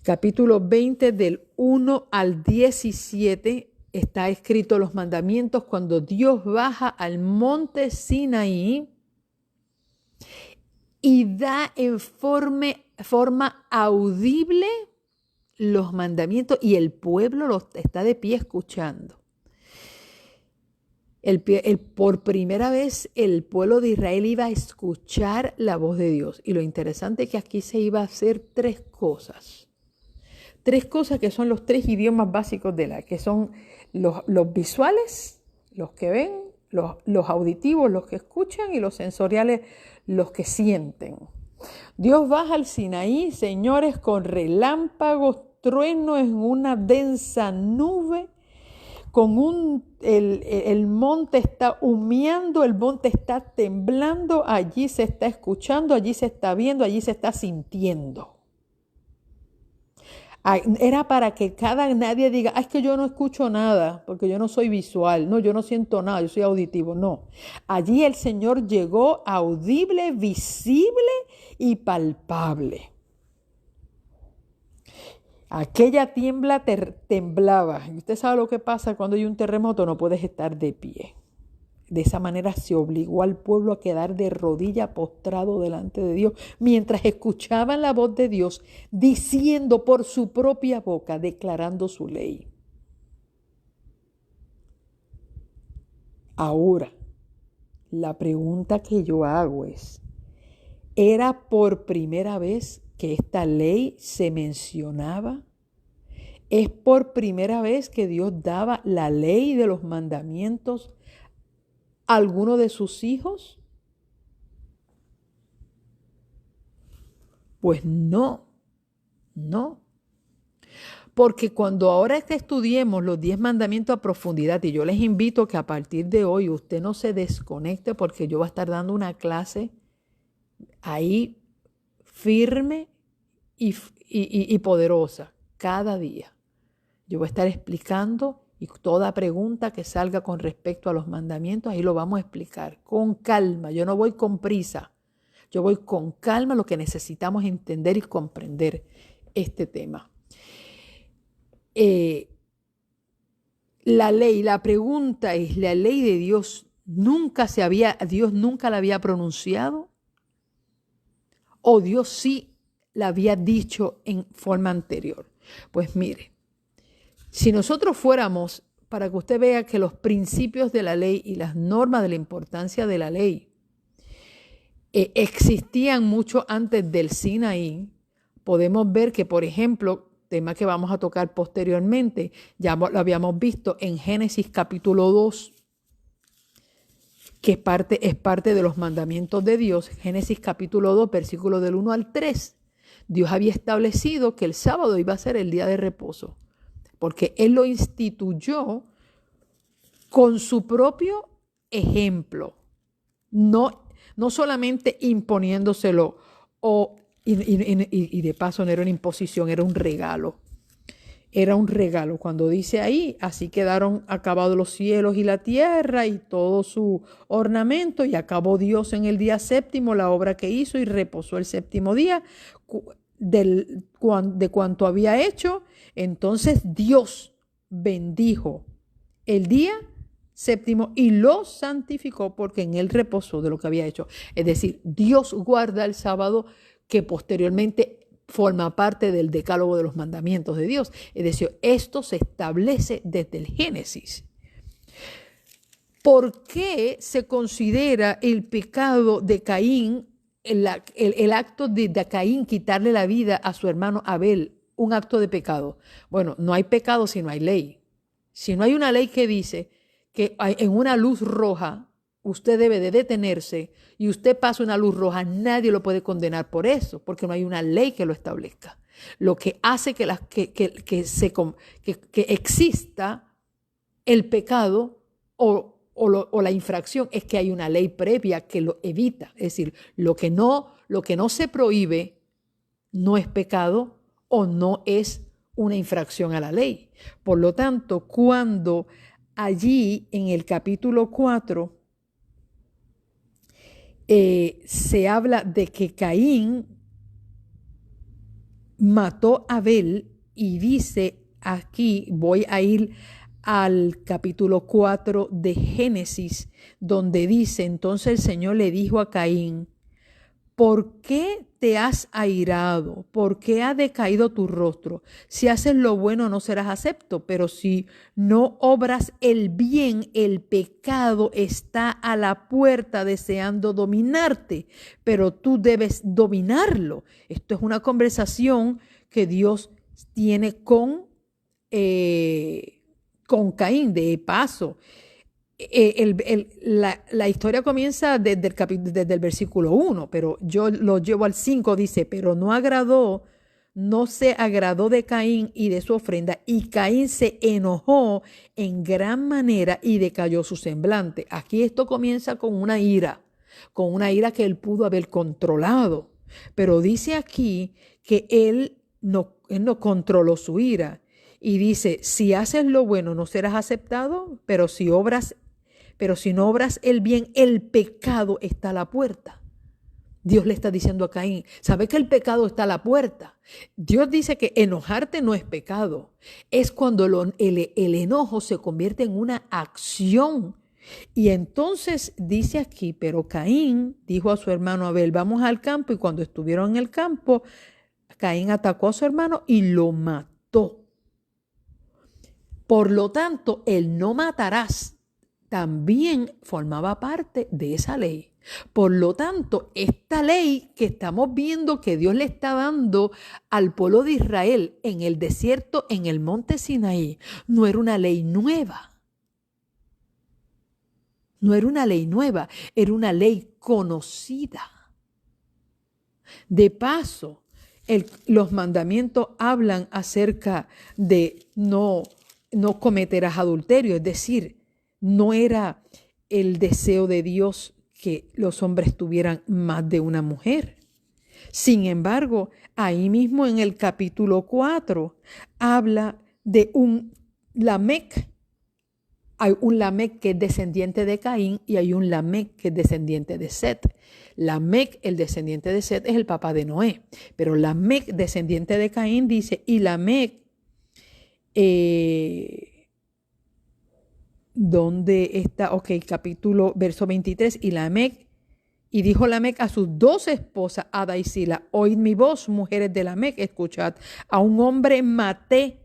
Capítulo 20 del 1 al 17 está escrito los mandamientos cuando Dios baja al monte Sinaí y da en forma audible los mandamientos y el pueblo los está de pie escuchando. Por primera vez el pueblo de Israel iba a escuchar la voz de Dios. Y lo interesante es que aquí se iba a hacer tres cosas. Tres cosas que son los tres idiomas básicos que son los visuales, los que ven, los auditivos, los que escuchan, y los sensoriales, los que sienten. Dios baja al Sinaí, señores, con relámpagos, truenos en una densa nube, el monte está humeando, el monte está temblando, allí se está escuchando, allí se está viendo, allí se está sintiendo. Era para que nadie diga, es que yo no escucho nada, porque yo no soy visual, no, yo no siento nada, yo soy auditivo, no. Allí el Señor llegó audible, visible y palpable. Aquella tiembla temblaba. Y usted sabe lo que pasa cuando hay un terremoto, no puedes estar de pie. De esa manera se obligó al pueblo a quedar de rodilla postrado delante de Dios, mientras escuchaban la voz de Dios diciendo por su propia boca, declarando su ley. Ahora, la pregunta que yo hago es, ¿era por primera vez que esta ley se mencionaba? ¿Es por primera vez que Dios daba la ley de los mandamientos a alguno de sus hijos? Pues no. Porque cuando ahora estudiemos los 10 mandamientos a profundidad, y yo les invito que a partir de hoy usted no se desconecte, porque yo voy a estar dando una clase ahí firme y poderosa cada día. Yo voy a estar explicando, y toda pregunta que salga con respecto a los mandamientos, ahí lo vamos a explicar con calma. Yo no voy con prisa, yo voy con calma, lo que necesitamos entender y comprender este tema. La ley, la pregunta es, ¿la ley de Dios Dios nunca la había pronunciado? ¿O Dios sí la había dicho en forma anterior? Pues mire, si nosotros fuéramos, para que usted vea que los principios de la ley y las normas de la importancia de la ley existían mucho antes del Sinaí, podemos ver que, por ejemplo, tema que vamos a tocar posteriormente, ya lo habíamos visto en Génesis capítulo 2, que es parte de los mandamientos de Dios. Génesis capítulo 2, versículos del 1 al 3. Dios había establecido que el sábado iba a ser el día de reposo, porque Él lo instituyó con su propio ejemplo, no solamente imponiéndoselo, y de paso no era una imposición, era un regalo. Era un regalo. Cuando dice ahí, así quedaron acabados los cielos y la tierra y todo su ornamento, y acabó Dios en el día séptimo la obra que hizo y reposó el séptimo día de cuanto había hecho. Entonces Dios bendijo el día séptimo y lo santificó, porque en él reposó de lo que había hecho. Es decir, Dios guarda el sábado, que posteriormente forma parte del decálogo de los mandamientos de Dios. Es decir, esto se establece desde el Génesis. ¿Por qué se considera el pecado de Caín, el acto de Caín quitarle la vida a su hermano Abel, un acto de pecado? Bueno, no hay pecado si no hay ley. Si no hay una ley que dice que en una luz roja usted debe de detenerse y usted pasa una luz roja, nadie lo puede condenar por eso, porque no hay una ley que lo establezca. Lo que hace que exista el pecado o la infracción es que hay una ley previa que lo evita. Es decir, lo que no se prohíbe no es pecado o no es una infracción a la ley. Por lo tanto, cuando allí en el capítulo 4 se habla de que Caín mató a Abel, y dice aquí, voy a ir al capítulo 4 de Génesis, donde dice: entonces el Señor le dijo a Caín, ¿por qué te has airado? ¿Por qué ha decaído tu rostro? Si haces lo bueno no serás acepto, pero si no obras el bien, el pecado está a la puerta deseando dominarte, pero tú debes dominarlo. Esto es una conversación que Dios tiene con Caín. De paso, la historia comienza desde el versículo 1, pero yo lo llevo al 5, dice: pero no agradó no se agradó de Caín y de su ofrenda, y Caín se enojó en gran manera y decayó su semblante. Aquí esto comienza con una ira que él pudo haber controlado. Pero dice aquí que él no controló su ira. Y dice, si haces lo bueno no serás aceptado, pero si no obras el bien, el pecado está a la puerta. Dios le está diciendo a Caín, ¿sabe que el pecado está a la puerta? Dios dice que enojarte no es pecado. Es cuando el enojo se convierte en una acción. Y entonces dice aquí, pero Caín dijo a su hermano Abel, vamos al campo. Y cuando estuvieron en el campo, Caín atacó a su hermano y lo mató. Por lo tanto, el no matarás también formaba parte de esa ley. Por lo tanto, esta ley que estamos viendo que Dios le está dando al pueblo de Israel en el desierto, en el monte Sinaí, no era una ley nueva. No era una ley nueva, era una ley conocida. De paso, los mandamientos hablan acerca de no cometerás adulterio, es decir, no era el deseo de Dios que los hombres tuvieran más de una mujer. Sin embargo, ahí mismo en el capítulo 4 habla de un Lamec. Hay un Lamec que es descendiente de Caín y hay un Lamec que es descendiente de Set. Lamec, el descendiente de Set, es el papá de Noé. Pero Lamec, descendiente de Caín, dice, y Lamec, ¿dónde está? Ok, capítulo, verso 23, y dijo Lamec a sus dos esposas, Ada y Sila, oíd mi voz, mujeres de Lamec, escuchad, a un hombre maté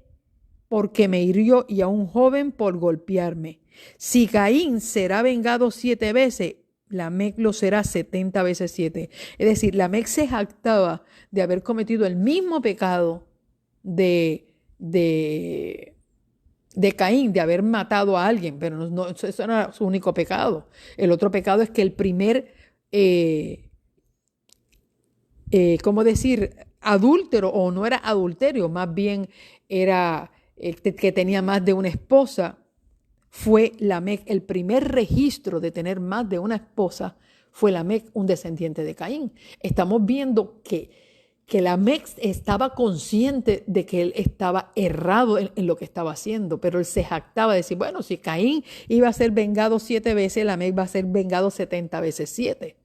porque me hirió y a un joven por golpearme. Si Caín será vengado 7 veces, Lamec lo será 70 veces 7. Es decir, Lamec se jactaba de haber cometido el mismo pecado de Caín, de haber matado a alguien, pero no, eso no era su único pecado. El otro pecado es que el primer, ¿cómo decir? Adúltero, o no era adulterio, más bien era que tenía más de una esposa, fue Lamec. El primer registro de tener más de una esposa fue Lamec, un descendiente de Caín. Estamos viendo que Lamec estaba consciente de que él estaba errado en lo que estaba haciendo, pero él se jactaba de decir, bueno, si Caín iba a ser vengado 7 veces, Lamec va a ser vengado 70 veces 7.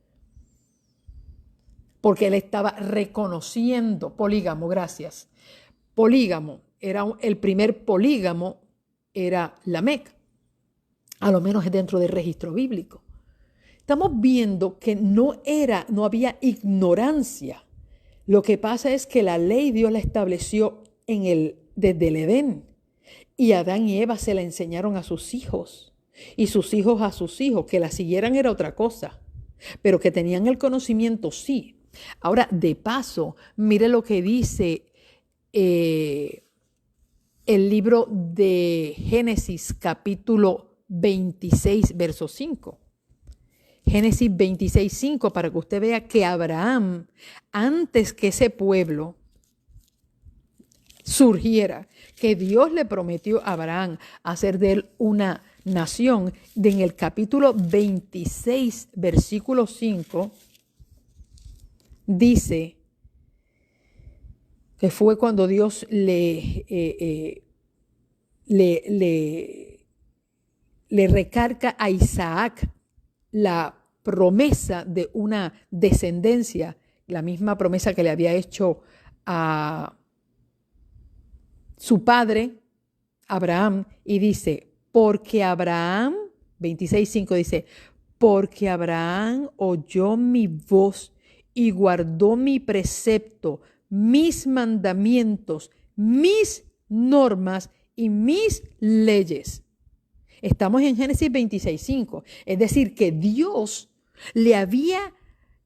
Porque él estaba reconociendo, polígamo, gracias. Polígamo, el primer polígamo era Lamec, a lo menos dentro del registro bíblico. Estamos viendo que no había ignorancia. Lo que pasa es que la ley Dios la estableció desde el Edén, y Adán y Eva se la enseñaron a sus hijos y sus hijos a sus hijos. Que la siguieran era otra cosa, pero que tenían el conocimiento, sí. Ahora, de paso, mire lo que dice el libro de Génesis, capítulo 26, verso 5. Génesis 26, 5, para que usted vea que Abraham, antes que ese pueblo surgiera, que Dios le prometió a Abraham hacer de él una nación, en el capítulo 26, versículo 5, dice que fue cuando Dios le recarga a Isaac la promesa de una descendencia, la misma promesa que le había hecho a su padre Abraham, y dice, porque Abraham, 26:5 dice, porque Abraham oyó mi voz y guardó mi precepto, mis mandamientos, mis normas y mis leyes. Estamos en Génesis 26:5. Es decir, que Dios le había,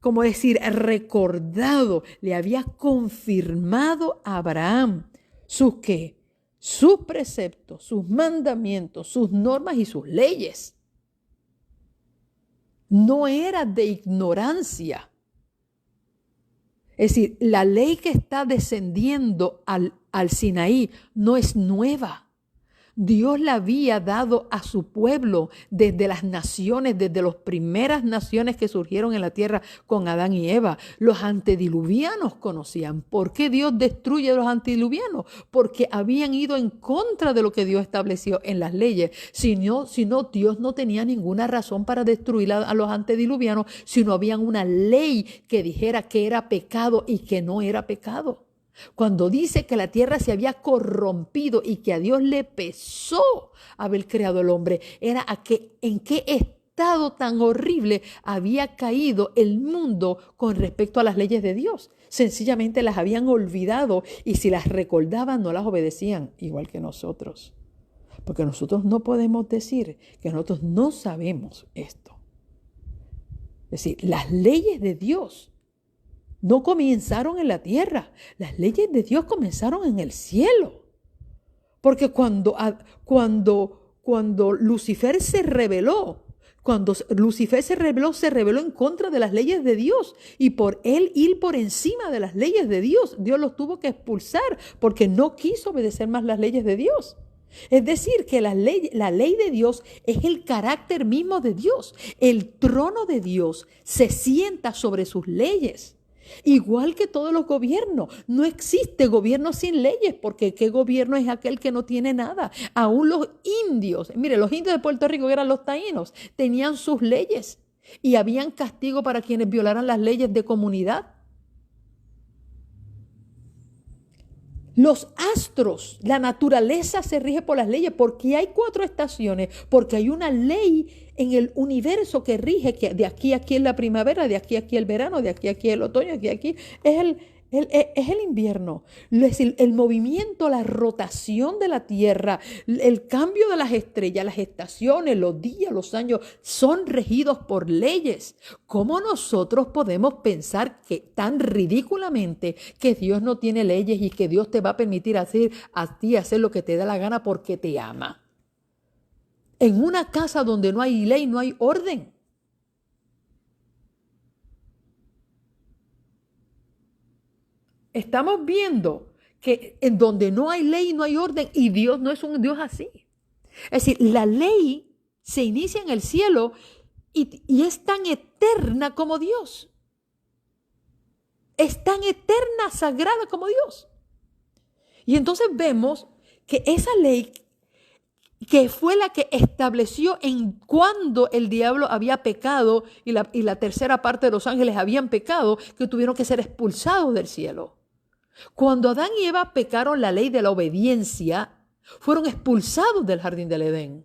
como decir, recordado, le había confirmado a Abraham sus ¿qué? Sus preceptos, sus mandamientos, sus normas y sus leyes. No era de ignorancia. Es decir, la ley que está descendiendo al Sinaí no es nueva. Dios la había dado a su pueblo desde las naciones, desde las primeras naciones que surgieron en la tierra con Adán y Eva. Los antediluvianos conocían. ¿Por qué Dios destruye a los antediluvianos? Porque habían ido en contra de lo que Dios estableció en las leyes. Si no, Dios no tenía ninguna razón para destruir a los antediluvianos, si no había una ley que dijera que era pecado y que no era pecado. Cuando dice que la tierra se había corrompido y que a Dios le pesó haber creado el hombre, era en qué estado tan horrible había caído el mundo con respecto a las leyes de Dios. Sencillamente las habían olvidado y si las recordaban no las obedecían, igual que nosotros. Porque nosotros no podemos decir que nosotros no sabemos esto. Es decir, las leyes de Dios no comenzaron en la tierra. Las leyes de Dios comenzaron en el cielo. Porque cuando Lucifer se rebeló, se rebeló en contra de las leyes de Dios. Y por él ir por encima de las leyes de Dios, Dios los tuvo que expulsar porque no quiso obedecer más las leyes de Dios. Es decir, que la ley de Dios es el carácter mismo de Dios. El trono de Dios se sienta sobre sus leyes. Igual que todos los gobiernos, no existe gobierno sin leyes, porque ¿qué gobierno es aquel que no tiene nada? Aún los indios, mire, los indios de Puerto Rico, que eran los taínos, tenían sus leyes y habían castigo para quienes violaran las leyes de comunidad. Los astros, la naturaleza se rige por las leyes, porque hay 4 estaciones, porque hay una ley en el universo que rige que de aquí a aquí es la primavera, de aquí a aquí el verano, de aquí a aquí el otoño, de aquí a aquí es el invierno. Es decir, el movimiento, la rotación de la Tierra, el cambio de las estrellas, las estaciones, los días, los años, son regidos por leyes. ¿Cómo nosotros podemos pensar que tan ridículamente que Dios no tiene leyes y que Dios te va a permitir a ti hacer lo que te da la gana porque te ama? En una casa donde no hay ley, no hay orden. Estamos viendo que en donde no hay ley, no hay orden, y Dios no es un Dios así. Es decir, la ley se inicia en el cielo y es tan eterna como Dios. Es tan eterna, sagrada como Dios. Y entonces vemos que esa ley que fue la que estableció en cuando el diablo había pecado y la tercera parte de los ángeles habían pecado, que tuvieron que ser expulsados del cielo. Cuando Adán y Eva pecaron la ley de la obediencia, fueron expulsados del jardín del Edén.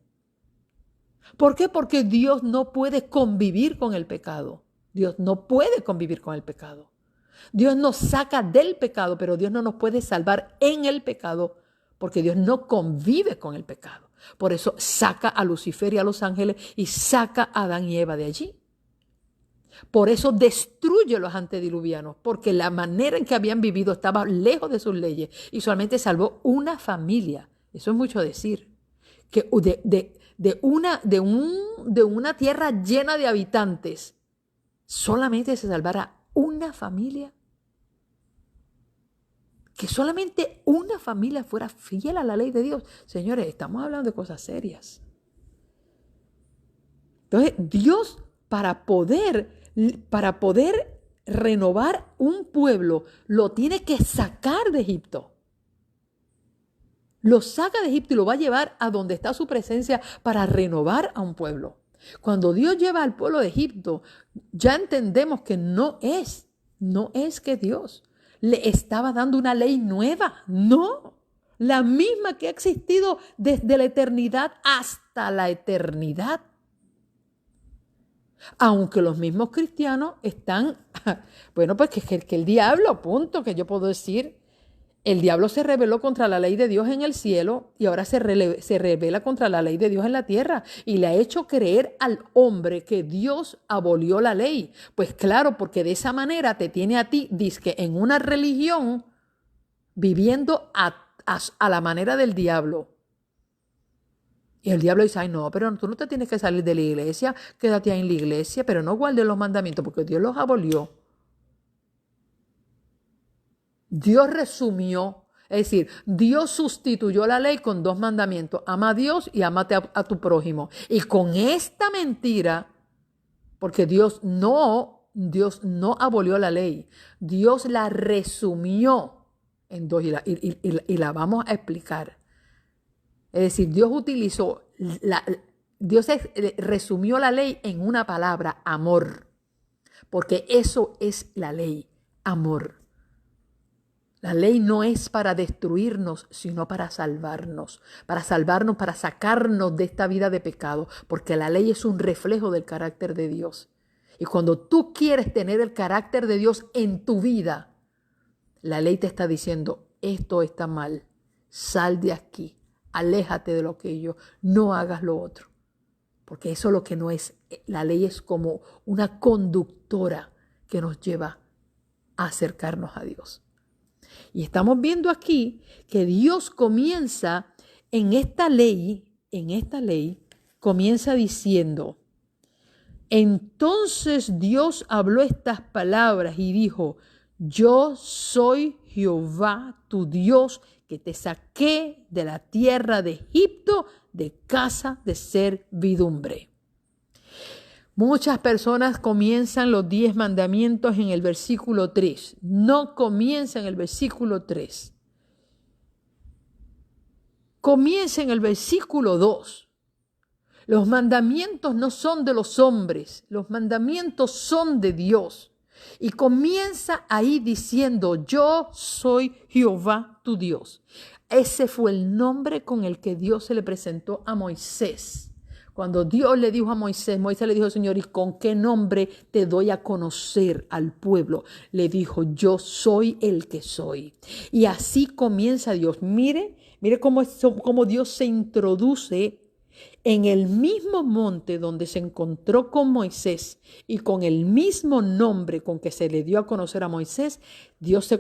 ¿Por qué? Porque Dios no puede convivir con el pecado. Dios no puede convivir con el pecado. Dios nos saca del pecado, pero Dios no nos puede salvar en el pecado, porque Dios no convive con el pecado. Por eso saca a Lucifer y a los ángeles y saca a Adán y Eva de allí. Por eso destruye a los antediluvianos, porque la manera en que habían vivido estaba lejos de sus leyes y solamente salvó una familia. Eso es mucho decir. Que de una tierra llena de habitantes, solamente se salvara una familia. Que solamente una familia fuera fiel a la ley de Dios. Señores, estamos hablando de cosas serias. Entonces, Dios, para poder renovar un pueblo, lo tiene que sacar de Egipto. Lo saca de Egipto y lo va a llevar a donde está su presencia para renovar a un pueblo. Cuando Dios lleva al pueblo de Egipto, ya entendemos que no es que Dios le estaba dando una ley nueva. No, la misma que ha existido desde la eternidad hasta la eternidad. Aunque los mismos cristianos están, bueno, pues que el diablo, punto, que yo puedo decir, el diablo se rebeló contra la ley de Dios en el cielo y ahora se rebela contra la ley de Dios en la tierra y le ha hecho creer al hombre que Dios abolió la ley. Pues claro, porque de esa manera te tiene a ti, dizque en una religión, viviendo a la manera del diablo. Y el diablo dice, ay no, pero tú no te tienes que salir de la iglesia, quédate ahí en la iglesia, pero no guardes los mandamientos porque Dios los abolió. Dios resumió, es decir, Dios sustituyó la ley con 2 mandamientos. Ama a Dios y amate a tu prójimo. Y con esta mentira, porque Dios no abolió la ley, Dios la resumió en 2 y la vamos a explicar. Es decir, Dios resumió la ley en una palabra, amor, porque eso es la ley, amor. La ley no es para destruirnos, sino para salvarnos, para sacarnos de esta vida de pecado, porque la ley es un reflejo del carácter de Dios. Y cuando tú quieres tener el carácter de Dios en tu vida, la ley te está diciendo, esto está mal, sal de aquí, aléjate de lo que yo, no hagas lo otro. Porque eso es lo que no es. La ley es como una conductora que nos lleva a acercarnos a Dios. Y estamos viendo aquí que Dios comienza en esta ley, comienza diciendo, entonces Dios habló estas palabras y dijo, yo soy Jehová tu Dios que te saqué de la tierra de Egipto de casa de servidumbre. Muchas personas comienzan los 10 mandamientos en el versículo 3. No comienza en el versículo 3. Comienza en el versículo 2. Los mandamientos no son de los hombres, los mandamientos son de Dios. Y comienza ahí diciendo, yo soy Jehová tu Dios. Ese fue el nombre con el que Dios se le presentó a Moisés. Cuando Dios le dijo a Moisés, Moisés le dijo, Señor, ¿y con qué nombre te doy a conocer al pueblo? Le dijo, yo soy el que soy. Y así comienza Dios. Mire cómo Dios se introduce en el mismo monte donde se encontró con Moisés y con el mismo nombre con que se le dio a conocer a Moisés, Dios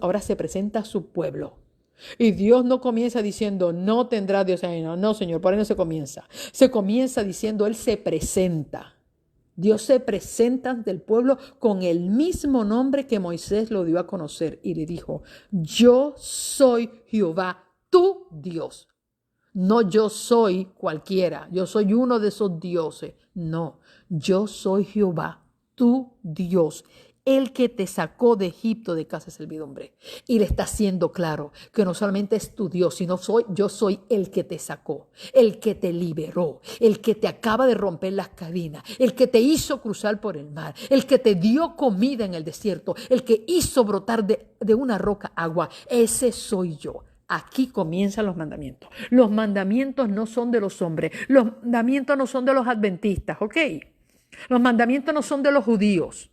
ahora se presenta a su pueblo. Y Dios no comienza diciendo, no tendrá Dios ajeno. No, Señor, por ahí no se comienza. Se comienza diciendo, Él se presenta. Dios se presenta ante el pueblo con el mismo nombre que Moisés lo dio a conocer. Y le dijo, yo soy Jehová, tu Dios. No yo soy cualquiera, yo soy uno de esos dioses. No, yo soy Jehová, tu Dios, el que te sacó de Egipto de casa de servidumbre. Y le está haciendo claro que no solamente es tu Dios, sino yo soy el que te sacó, el que te liberó, el que te acaba de romper las cadenas, el que te hizo cruzar por el mar, el que te dio comida en el desierto, el que hizo brotar de una roca agua. Ese soy yo. Aquí comienzan los mandamientos. Los mandamientos no son de los hombres. Los mandamientos no son de los adventistas, ¿ok? Los mandamientos no son de los judíos.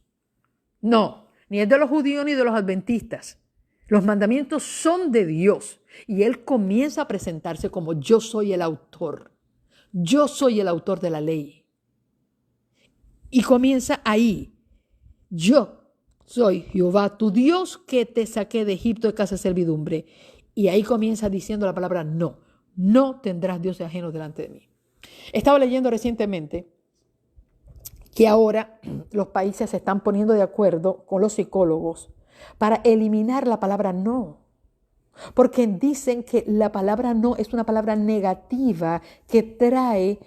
No, ni es de los judíos ni de los adventistas. Los mandamientos son de Dios. Y Él comienza a presentarse como yo soy el autor. Yo soy el autor de la ley. Y comienza ahí. Yo soy Jehová, tu Dios, que te saqué de Egipto de casa de servidumbre. Y ahí comienza diciendo la palabra no. No tendrás dioses ajenos delante de mí. Estaba leyendo recientemente que ahora los países se están poniendo de acuerdo con los psicólogos para eliminar la palabra no. Porque dicen que la palabra no es una palabra negativa que trae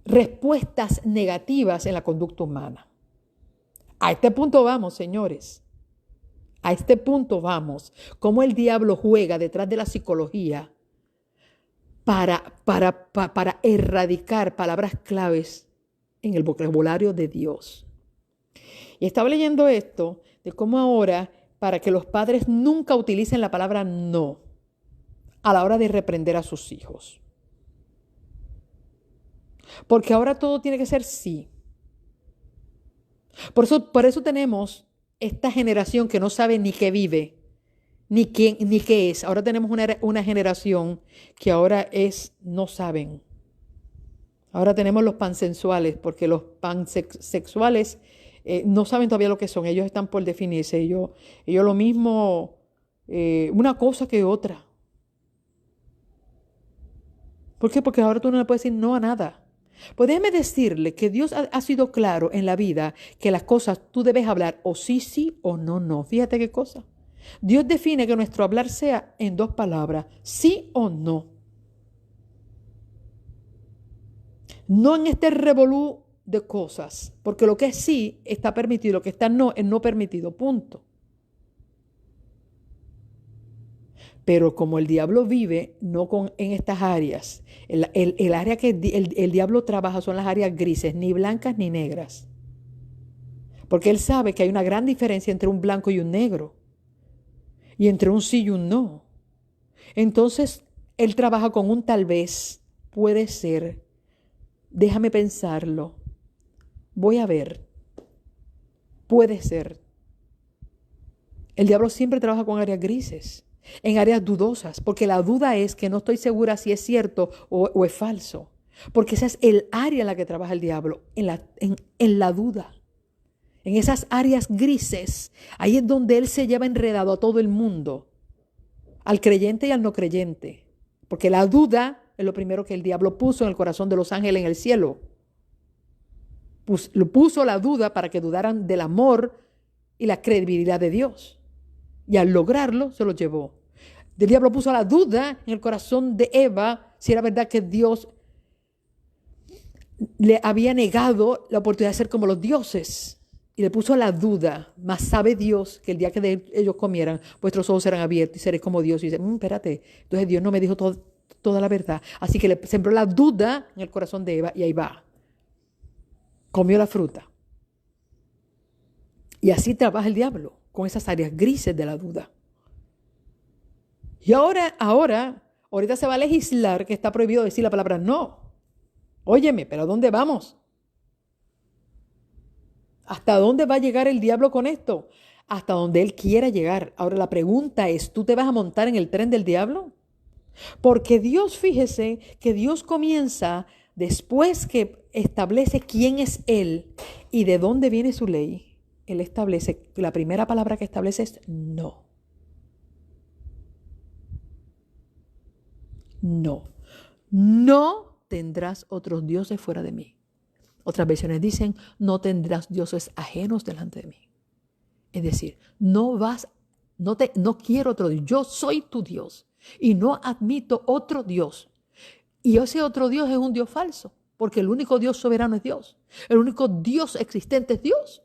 respuestas negativas en la conducta humana. A este punto vamos, señores. A este punto vamos. Cómo el diablo juega detrás de la psicología para erradicar palabras claves en el vocabulario de Dios. Y estaba leyendo esto de cómo ahora, para que los padres nunca utilicen la palabra no a la hora de reprender a sus hijos. Porque ahora todo tiene que ser sí. Por eso tenemos esta generación que no sabe ni qué vive, ni quién, ni qué es. Ahora tenemos una generación que ahora no saben. Ahora tenemos los pansensuales, porque los pansexuales no saben todavía lo que son. Ellos están por definirse. Ellos lo mismo, una cosa que otra. ¿Por qué? Porque ahora tú no le puedes decir no a nada. Pues déjeme decirle que Dios ha sido claro en la vida que las cosas tú debes hablar o sí, sí o no, no. Fíjate qué cosa. Dios define que nuestro hablar sea en dos palabras, sí o no. No en este revolú de cosas, porque lo que es sí está permitido, lo que está no es no permitido, punto. Pero como el diablo vive no en estas áreas, el área que el diablo trabaja son las áreas grises, ni blancas ni negras. Porque él sabe que hay una gran diferencia entre un blanco y un negro, y entre un sí y un no. Entonces, él trabaja con un tal vez, puede ser, déjame pensarlo, voy a ver, puede ser. El diablo siempre trabaja con áreas grises, en áreas dudosas, porque la duda es que no estoy segura si es cierto o es falso. Porque esa es el área en la que trabaja el diablo, en la duda. En esas áreas grises, ahí es donde él se lleva enredado a todo el mundo, al creyente y al no creyente. Porque la duda es lo primero que el diablo puso en el corazón de los ángeles en el cielo. Puso la duda para que dudaran del amor y la credibilidad de Dios. Y al lograrlo, se lo llevó. El diablo puso la duda en el corazón de Eva si era verdad que Dios le había negado la oportunidad de ser como los dioses. Y le puso la duda, mas sabe Dios que el día que ellos comieran, vuestros ojos serán abiertos y seréis como Dios. Y dice, espérate, entonces Dios no me dijo toda la verdad. Así que le sembró la duda en el corazón de Eva y ahí va. Comió la fruta. Y así trabaja el diablo, con esas áreas grises de la duda. Y ahorita se va a legislar que está prohibido decir la palabra no. Óyeme, pero ¿a dónde vamos? ¿Hasta dónde va a llegar el diablo con esto? Hasta donde él quiera llegar. Ahora la pregunta es, ¿tú te vas a montar en el tren del diablo? Porque Dios, fíjese que Dios comienza después que establece quién es Él y de dónde viene su ley. Él establece, la primera palabra que establece es no. No. No tendrás otros dioses fuera de mí. Otras versiones dicen, no tendrás dioses ajenos delante de mí. Es decir, no quiero otro Dios. Yo soy tu Dios y no admito otro Dios. Y ese otro Dios es un Dios falso, porque el único Dios soberano es Dios. El único Dios existente es Dios.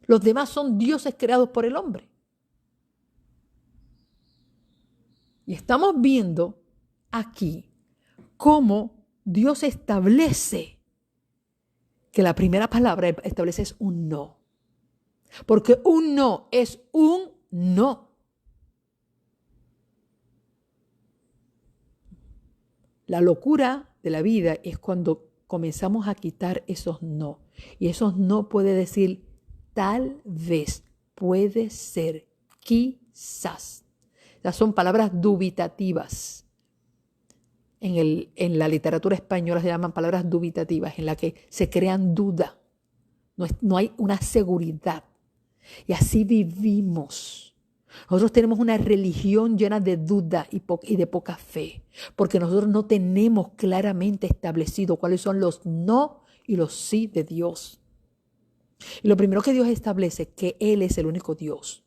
Los demás son dioses creados por el hombre. Y estamos viendo aquí cómo Dios establece que la primera palabra establece es un no. Porque un no es un no. La locura de la vida es cuando comenzamos a quitar esos no. Y esos no puede decir tal vez, puede ser, quizás. Esas son palabras dubitativas. En la literatura española se llaman palabras dubitativas, en la que se crean dudas. No hay una seguridad. Y así vivimos. Nosotros tenemos una religión llena de duda y de poca fe, porque nosotros no tenemos claramente establecido cuáles son los no y los sí de Dios. Y lo primero que Dios establece es que Él es el único Dios.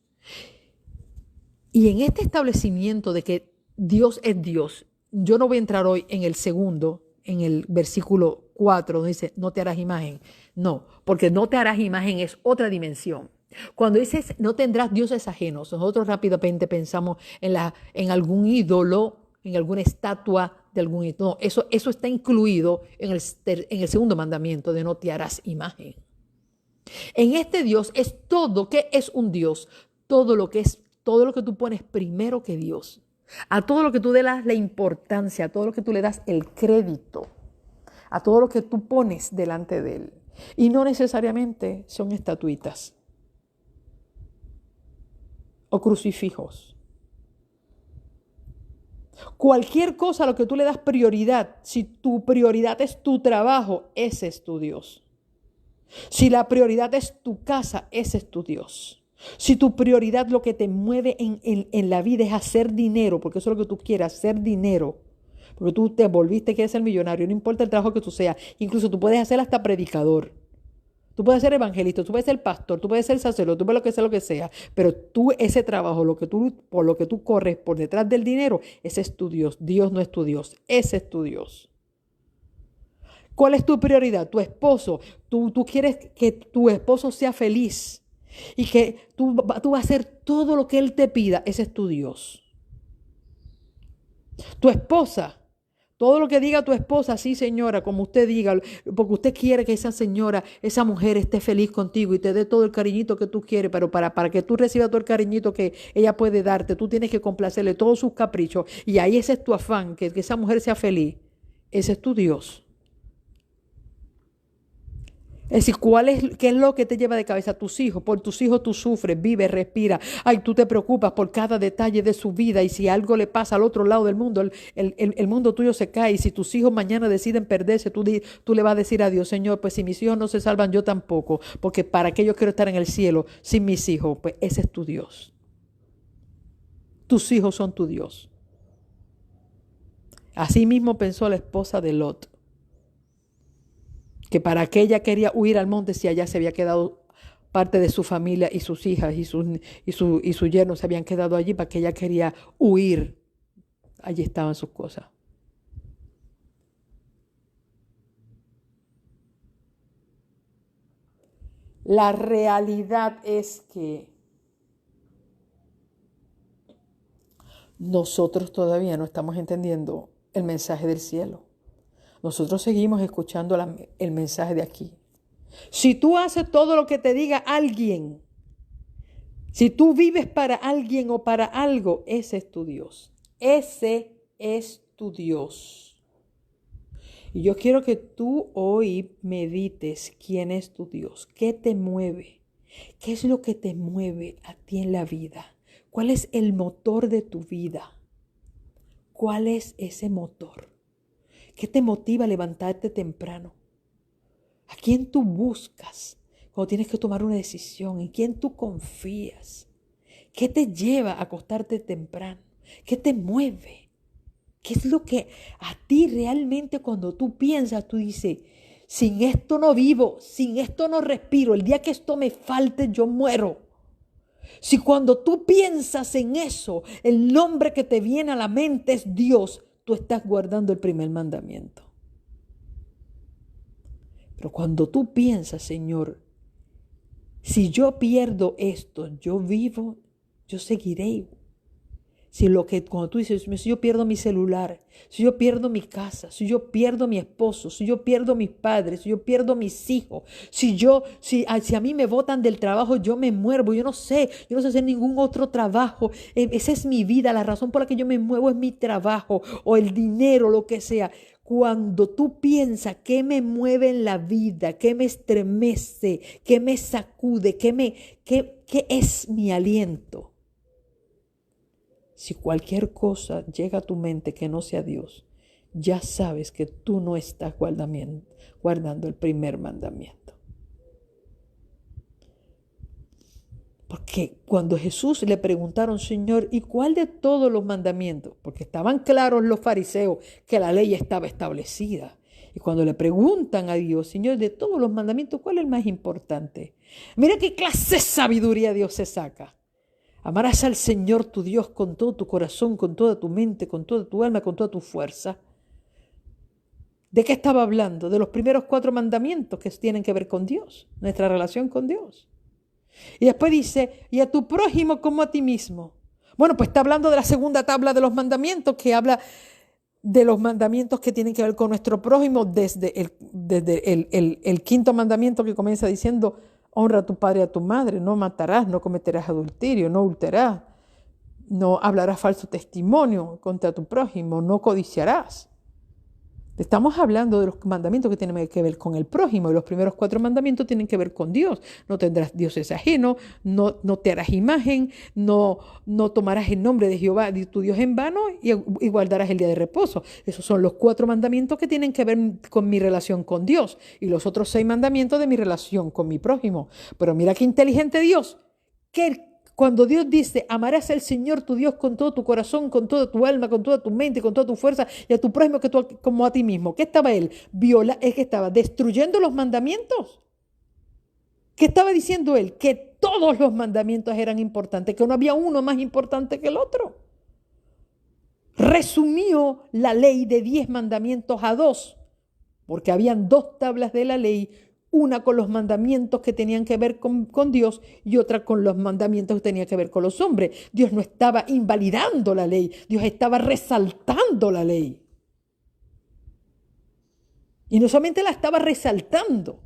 Y en este establecimiento de que Dios es Dios, yo no voy a entrar hoy en el segundo, en el versículo 4, donde dice, no te harás imagen. No, porque no te harás imagen es otra dimensión. Cuando dices, no tendrás dioses ajenos, nosotros rápidamente pensamos en algún ídolo, en alguna estatua de algún ídolo. No, eso está incluido en el segundo mandamiento de no te harás imagen. En este Dios es todo. ¿Qué es un Dios? Todo lo que tú pones primero que Dios. A todo lo que tú le das la importancia, a todo lo que tú le das el crédito, a todo lo que tú pones delante de Él. Y no necesariamente son estatuitas o crucifijos. Cualquier cosa a lo que tú le das prioridad, si tu prioridad es tu trabajo, ese es tu Dios. Si la prioridad es tu casa, ese es tu Dios. Si tu prioridad, lo que te mueve en la vida es hacer dinero, porque eso es lo que tú quieres, hacer dinero, porque tú te volviste, quieres ser millonario, no importa el trabajo que tú seas, incluso tú puedes hacer hasta predicador, tú puedes ser evangelista, tú puedes ser pastor, tú puedes ser sacerdote, tú puedes lo que sea, pero tú ese trabajo, por lo que tú corres por detrás del dinero, ese es tu Dios. Dios no es tu Dios, ese es tu Dios. ¿Cuál es tu prioridad? Tu esposo. Tú quieres que tu esposo sea feliz y que tú vas a hacer todo lo que él te pida, ese es tu Dios. Tu esposa. Todo lo que diga tu esposa, sí señora, como usted diga, porque usted quiere que esa señora, esa mujer esté feliz contigo y te dé todo el cariñito que tú quieres, pero para que tú recibas todo el cariñito que ella puede darte, tú tienes que complacerle todos sus caprichos y ahí ese es tu afán, que esa mujer sea feliz. Ese es tu Dios. Es decir, ¿qué es lo que te lleva de cabeza? Tus hijos. Por tus hijos tú sufres, vives, respiras. Ay, tú te preocupas por cada detalle de su vida y si algo le pasa al otro lado del mundo, el mundo tuyo se cae. Y si tus hijos mañana deciden perderse, tú le vas a decir a Dios, Señor, pues si mis hijos no se salvan, yo tampoco. Porque ¿para qué yo quiero estar en el cielo sin mis hijos? Pues ese es tu Dios. Tus hijos son tu Dios. Así mismo pensó la esposa de Lot, que para qué ella quería huir al monte si allá se había quedado parte de su familia y sus hijas y su yerno se habían quedado allí, para que ella quería huir. Allí estaban sus cosas. La realidad es que nosotros todavía no estamos entendiendo el mensaje del cielo. Nosotros seguimos escuchando el mensaje de aquí. Si tú haces todo lo que te diga alguien, si tú vives para alguien o para algo, ese es tu Dios. Ese es tu Dios. Y yo quiero que tú hoy medites quién es tu Dios, qué te mueve, qué es lo que te mueve a ti en la vida, cuál es el motor de tu vida, cuál es ese motor. ¿Qué te motiva a levantarte temprano? ¿A quién tú buscas cuando tienes que tomar una decisión? ¿En quién tú confías? ¿Qué te lleva a acostarte temprano? ¿Qué te mueve? ¿Qué es lo que a ti realmente cuando tú piensas, tú dices, sin esto no vivo, sin esto no respiro, el día que esto me falte yo muero? Si cuando tú piensas en eso, el nombre que te viene a la mente es Dios, tú estás guardando el primer mandamiento. Pero cuando tú piensas, Señor, si yo pierdo esto, yo vivo, yo seguiré. Cuando tú dices, si yo pierdo mi celular, si yo pierdo mi casa, si yo pierdo mi esposo, si yo pierdo mis padres, si yo pierdo mis hijos, si a mí me botan del trabajo, yo me muero, yo no sé hacer ningún otro trabajo. Esa es mi vida, la razón por la que yo me muevo es mi trabajo o el dinero, lo que sea. Cuando tú piensas qué me mueve en la vida, qué me estremece, qué me sacude, qué es mi aliento. Si cualquier cosa llega a tu mente que no sea Dios, ya sabes que tú no estás guardando el primer mandamiento. Porque cuando Jesús le preguntaron, Señor, ¿y cuál de todos los mandamientos? Porque estaban claros los fariseos que la ley estaba establecida. Y cuando le preguntan a Dios, Señor, de todos los mandamientos, ¿cuál es el más importante? Mira qué clase de sabiduría Dios se saca. Amarás al Señor tu Dios con todo tu corazón, con toda tu mente, con toda tu alma, con toda tu fuerza. ¿De qué estaba hablando? De los primeros 4 mandamientos que tienen que ver con Dios, nuestra relación con Dios. Y después dice, y a tu prójimo como a ti mismo. Bueno, pues está hablando de la segunda tabla de los mandamientos, que habla de los mandamientos que tienen que ver con nuestro prójimo, desde el 5.º mandamiento que comienza diciendo, honra a tu padre y a tu madre, no matarás, no cometerás adulterio, no adulterarás, no hablarás falso testimonio contra tu prójimo, no codiciarás. Estamos hablando de los mandamientos que tienen que ver con el prójimo, y los primeros 4 mandamientos tienen que ver con Dios. No tendrás dioses ajenos, no te harás imagen, no tomarás el nombre de Jehová, de tu Dios en vano, y guardarás el día de reposo. Esos son los 4 mandamientos que tienen que ver con mi relación con Dios, y los otros 6 mandamientos de mi relación con mi prójimo. Pero mira qué inteligente Dios, que Cuando Dios dice, amarás al Señor tu Dios con todo tu corazón, con toda tu alma, con toda tu mente, con toda tu fuerza y a tu prójimo como a ti mismo. ¿Qué estaba él? Es que estaba destruyendo los mandamientos. ¿Qué estaba diciendo él? Que todos los mandamientos eran importantes, que no había uno más importante que el otro. Resumió la ley de 10 mandamientos a 2, porque habían 2 tablas de la ley, una con los mandamientos que tenían que ver con Dios y otra con los mandamientos que tenían que ver con los hombres. Dios no estaba invalidando la ley, Dios estaba resaltando la ley. Y no solamente la estaba resaltando,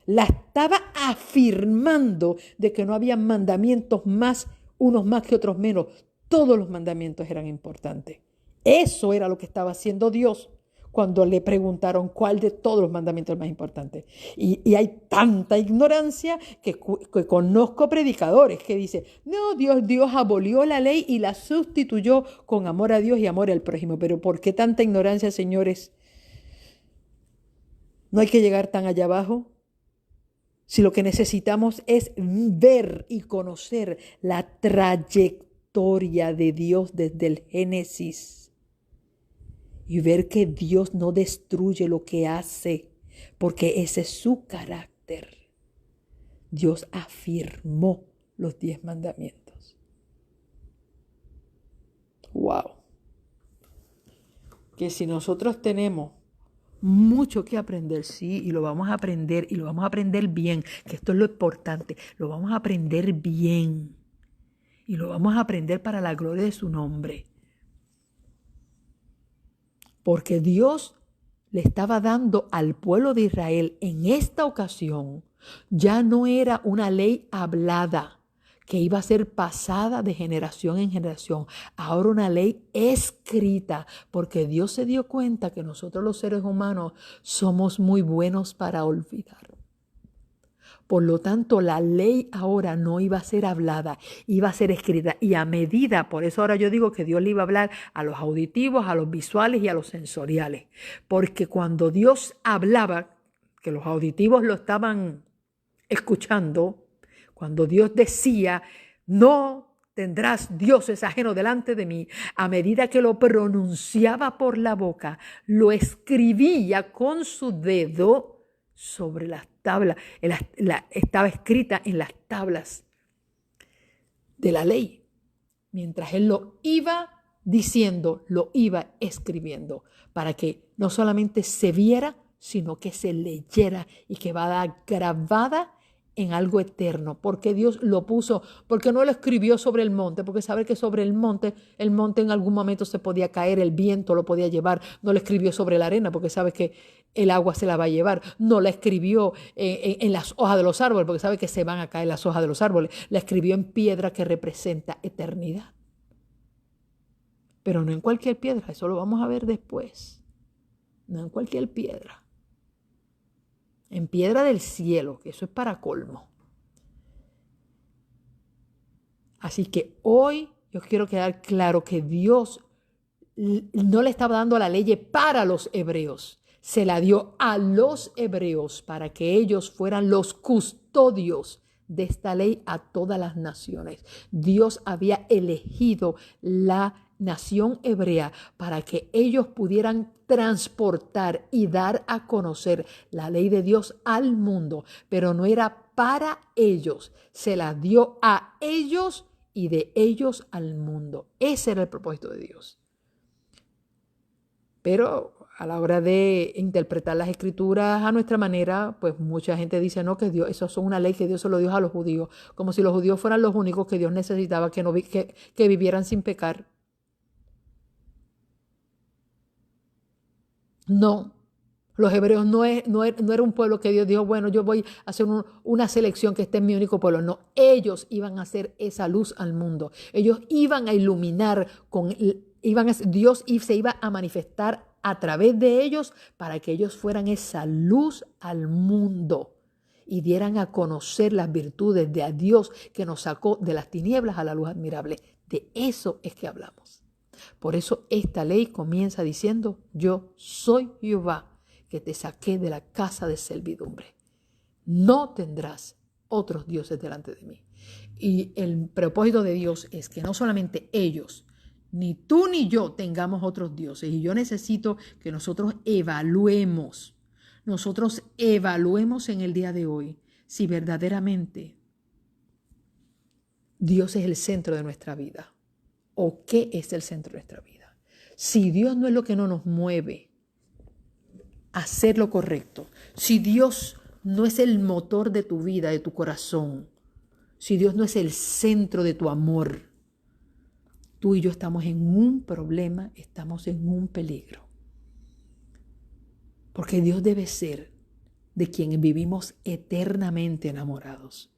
la estaba afirmando de que no había mandamientos más, unos más que otros menos. Todos los mandamientos eran importantes. Eso era lo que estaba haciendo Dios cuando le preguntaron cuál de todos los mandamientos es más importante. Y hay tanta ignorancia que conozco predicadores que dicen, no, Dios abolió la ley y la sustituyó con amor a Dios y amor al prójimo. Pero ¿por qué tanta ignorancia, señores? No hay que llegar tan allá abajo. Si lo que necesitamos es ver y conocer la trayectoria de Dios desde el Génesis y ver que Dios no destruye lo que hace, porque ese es su carácter. Dios afirmó los 10 mandamientos. ¡Wow! Que si nosotros tenemos mucho que aprender, sí, y lo vamos a aprender, y lo vamos a aprender bien, que esto es lo importante, lo vamos a aprender bien, y lo vamos a aprender para la gloria de su nombre. Porque Dios le estaba dando al pueblo de Israel en esta ocasión, ya no era una ley hablada que iba a ser pasada de generación en generación. Ahora una ley escrita, porque Dios se dio cuenta que nosotros los seres humanos somos muy buenos para olvidar. Por lo tanto, la ley ahora no iba a ser hablada, iba a ser escrita. Y a medida, por eso ahora yo digo que Dios le iba a hablar a los auditivos, a los visuales y a los sensoriales. Porque cuando Dios hablaba, que los auditivos lo estaban escuchando, cuando Dios decía, no tendrás dioses ajenos delante de mí, a medida que lo pronunciaba por la boca, lo escribía con su dedo sobre las tablas, estaba escrita en las tablas de la ley. Mientras él lo iba diciendo, lo iba escribiendo, para que no solamente se viera, sino que se leyera y que va a dar grabada en algo eterno. Porque Dios lo puso, porque no lo escribió sobre el monte, porque sabe que sobre el monte en algún momento se podía caer, el viento lo podía llevar. No lo escribió sobre la arena, porque sabe que el agua se la va a llevar. No la escribió en las hojas de los árboles, porque sabe que se van a caer las hojas de los árboles. La escribió en piedra que representa eternidad. Pero no en cualquier piedra, eso lo vamos a ver después. No en cualquier piedra. En piedra del cielo, que eso es para colmo. Así que hoy yo quiero quedar claro que Dios no le estaba dando la ley para los hebreos, se la dio a los hebreos para que ellos fueran los custodios de esta ley a todas las naciones. Dios había elegido la nación hebrea para que ellos pudieran transportar y dar a conocer la ley de Dios al mundo, pero no era para ellos, se la dio a ellos y de ellos al mundo. Ese era el propósito de Dios. Pero a la hora de interpretar las escrituras a nuestra manera, pues mucha gente dice, no, que Dios, eso es una ley que Dios se lo dio a los judíos, como si los judíos fueran los únicos que Dios necesitaba que vivieran sin pecar. No, los hebreos no era un pueblo que Dios dijo, bueno, yo voy a hacer una selección que esté en mi único pueblo. No, ellos iban a hacer esa luz al mundo. Ellos iban a iluminar, Dios se iba a manifestar a través de ellos para que ellos fueran esa luz al mundo y dieran a conocer las virtudes de Dios que nos sacó de las tinieblas a la luz admirable. De eso es que hablamos. Por eso esta ley comienza diciendo, yo soy Jehová, que te saqué de la casa de servidumbre. No tendrás otros dioses delante de mí. Y el propósito de Dios es que no solamente ellos, ni tú ni yo tengamos otros dioses. Y yo necesito que nosotros evaluemos en el día de hoy si verdaderamente Dios es el centro de nuestra vida o qué es el centro de nuestra vida. Si Dios no es lo que no nos mueve a hacer lo correcto, si Dios no es el motor de tu vida, de tu corazón, si Dios no es el centro de tu amor, tú y yo estamos en un problema, estamos en un peligro. Porque Dios debe ser de quien vivimos eternamente enamorados.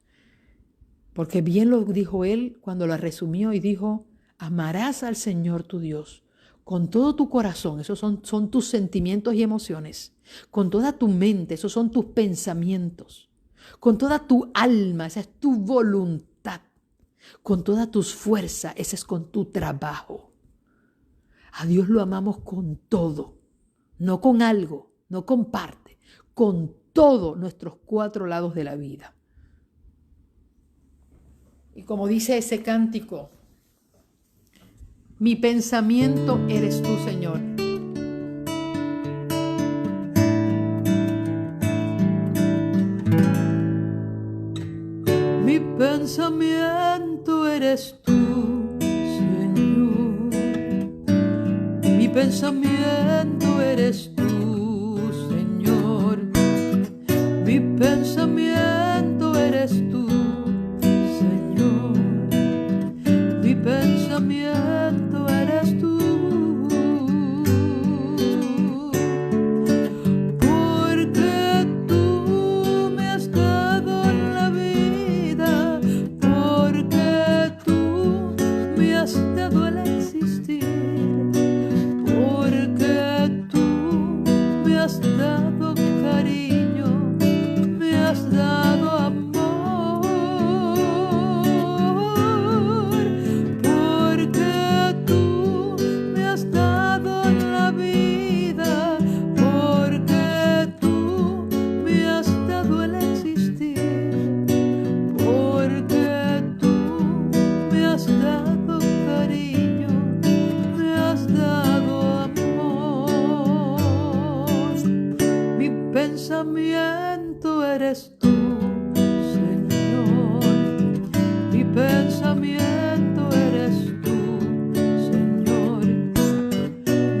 Porque bien lo dijo Él cuando lo resumió y dijo, amarás al Señor tu Dios con todo tu corazón, esos son tus sentimientos y emociones, con toda tu mente, esos son tus pensamientos, con toda tu alma, esa es tu voluntad, con todas tus fuerzas, ese es con tu trabajo. A Dios lo amamos con todo, no con algo, no con parte, con todos nuestros 4 lados de la vida. Y como dice ese cántico, mi pensamiento eres tú, Señor. Mi pensamiento eres tú, Señor. Mi pensamiento eres tú, Señor. Mi pensamiento eres tú, Señor. Mi pensamiento eres tú. Porque tú me has dado la vida, porque tú me has dado el existir, porque tú me has dado cariño, me has dado amor, porque tú me has dado la vida, porque tú me has dado el existir, porque tú me has dado cariño, me has dado amor. Mi pensamiento eres tú, Señor. Mi pensamiento eres tú, Señor.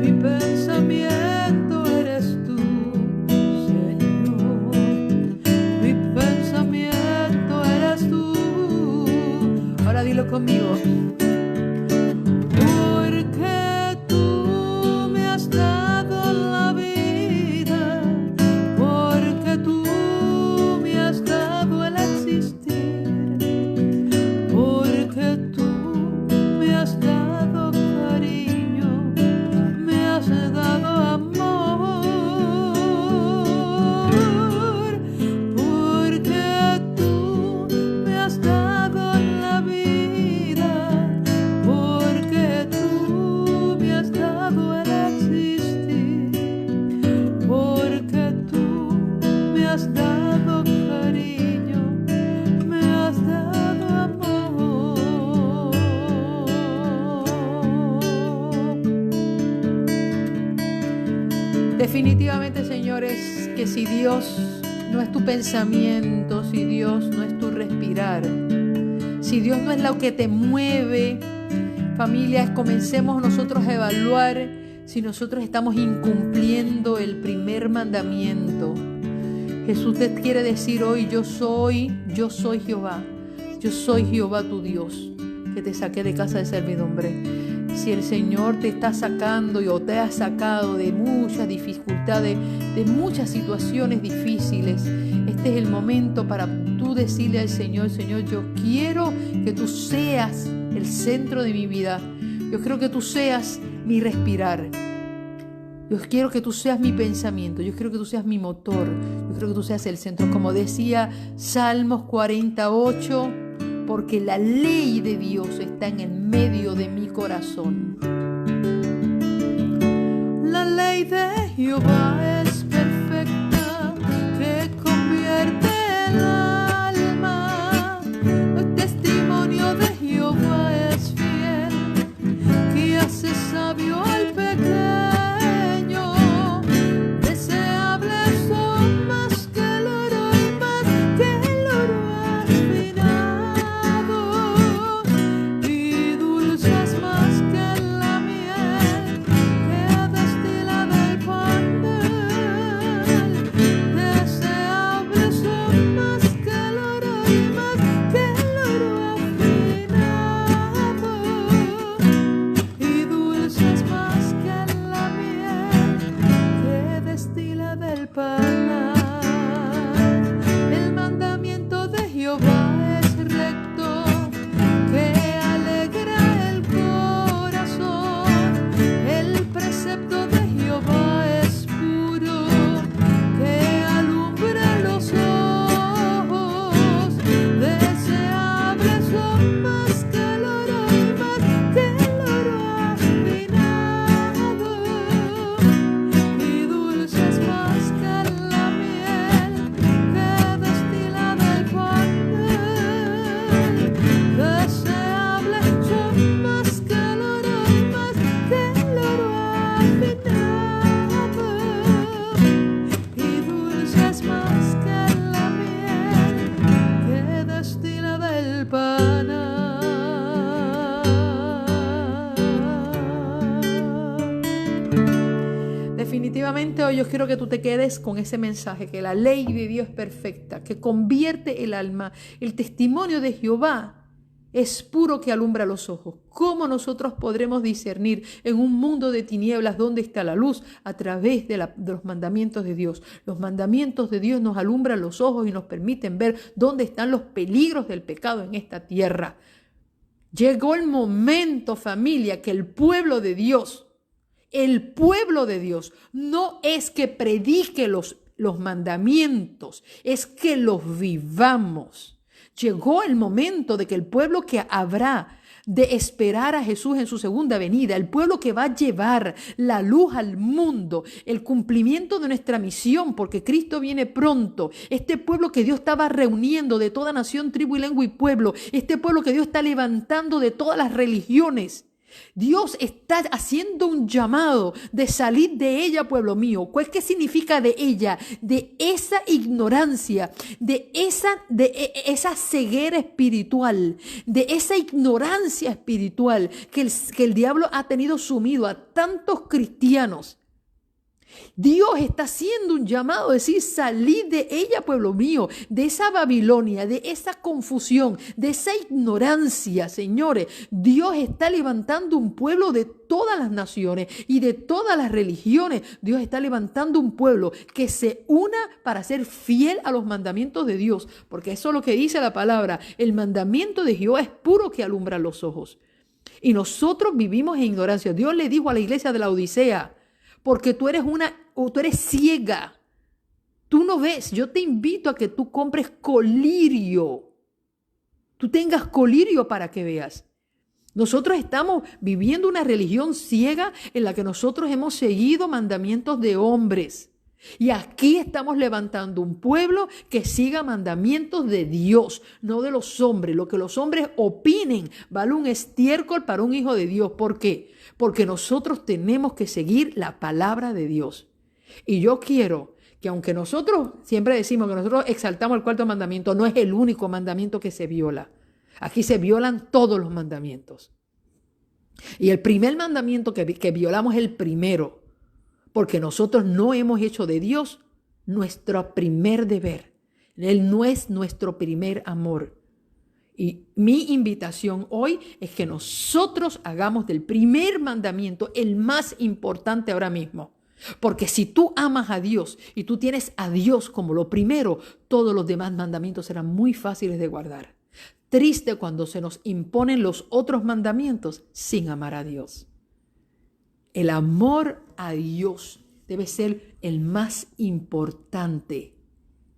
Mi pensamiento eres tú, Señor. Mi pensamiento eres tú. Ahora dilo conmigo. Porque tú me has dado la vida, porque tú me has dado el existir, porque tú me has dado cariño, me has dado amor, porque tú me has dado la vida, porque tú me has dado el existir, porque tú me has dado cariño, me has dado amor. Definitivamente, señores, que si Dios no es tu pensamiento, si Dios no es tu respirar, si Dios no es lo que te mueve, familias, comencemos nosotros a evaluar si nosotros estamos incumpliendo el primer mandamiento. Jesús te quiere decir hoy, yo soy Jehová. Yo soy Jehová tu Dios, que te saqué de casa de servidumbre. Si el Señor te está sacando o te ha sacado de muchas dificultades, de muchas situaciones difíciles, este es el momento para tú decirle al Señor, Señor, yo quiero que tú seas el centro de mi vida. Yo quiero que tú seas mi respirar. Yo quiero que tú seas mi pensamiento. Yo quiero que tú seas mi motor. Yo quiero que tú seas el centro. Como decía Salmos 48, porque la ley de Dios está en el medio de mi corazón. La ley de Jehová es perfecta, que convierte el alma. es más que la miel que destila del pana. Definitivamente hoy yo quiero que tú te quedes con ese mensaje, que la ley de Dios es perfecta, que convierte el alma. El testimonio de Jehová es puro que alumbra los ojos. ¿Cómo nosotros podremos discernir en un mundo de tinieblas dónde está la luz? A través de los mandamientos de Dios. Los mandamientos de Dios nos alumbran los ojos y nos permiten ver dónde están los peligros del pecado en esta tierra. Llegó el momento, familia, que el pueblo de Dios no es que predique los mandamientos, es que los vivamos. Llegó el momento de que el pueblo que habrá de esperar a Jesús en su segunda venida, el pueblo que va a llevar la luz al mundo, el cumplimiento de nuestra misión, porque Cristo viene pronto, este pueblo que Dios estaba reuniendo de toda nación, tribu y lengua y pueblo, este pueblo que Dios está levantando de todas las religiones. Dios está haciendo un llamado de salir de ella, pueblo mío. ¿Qué significa de ella? De esa ignorancia, de esa ceguera espiritual, de esa ignorancia espiritual que el diablo ha tenido sumido a tantos cristianos. Dios está haciendo un llamado, es decir, salid de ella, pueblo mío, de esa Babilonia, de esa confusión, de esa ignorancia, señores. Dios está levantando un pueblo de todas las naciones y de todas las religiones. Dios está levantando un pueblo que se una para ser fiel a los mandamientos de Dios, porque eso es lo que dice la palabra. El mandamiento de Jehová es puro que alumbra los ojos. Y nosotros vivimos en ignorancia. Dios le dijo a la iglesia de la Odisea, porque tú eres ciega, tú no ves. Yo te invito a que tú compres colirio, tú tengas colirio para que veas. Nosotros estamos viviendo una religión ciega en la que nosotros hemos seguido mandamientos de hombres. Y aquí estamos levantando un pueblo que siga mandamientos de Dios, no de los hombres. Lo que los hombres opinen vale un estiércol para un hijo de Dios. ¿Por qué? Porque nosotros tenemos que seguir la palabra de Dios. Y yo quiero que, aunque nosotros siempre decimos que nosotros exaltamos el cuarto mandamiento, no es el único mandamiento que se viola. Aquí se violan todos los mandamientos. Y el primer mandamiento que violamos es el primero, porque nosotros no hemos hecho de Dios nuestro primer deber. Él no es nuestro primer amor. Y mi invitación hoy es que nosotros hagamos del primer mandamiento el más importante ahora mismo. Porque si tú amas a Dios y tú tienes a Dios como lo primero, todos los demás mandamientos serán muy fáciles de guardar. Triste cuando se nos imponen los otros mandamientos sin amar a Dios. El amor a Dios debe ser el más importante.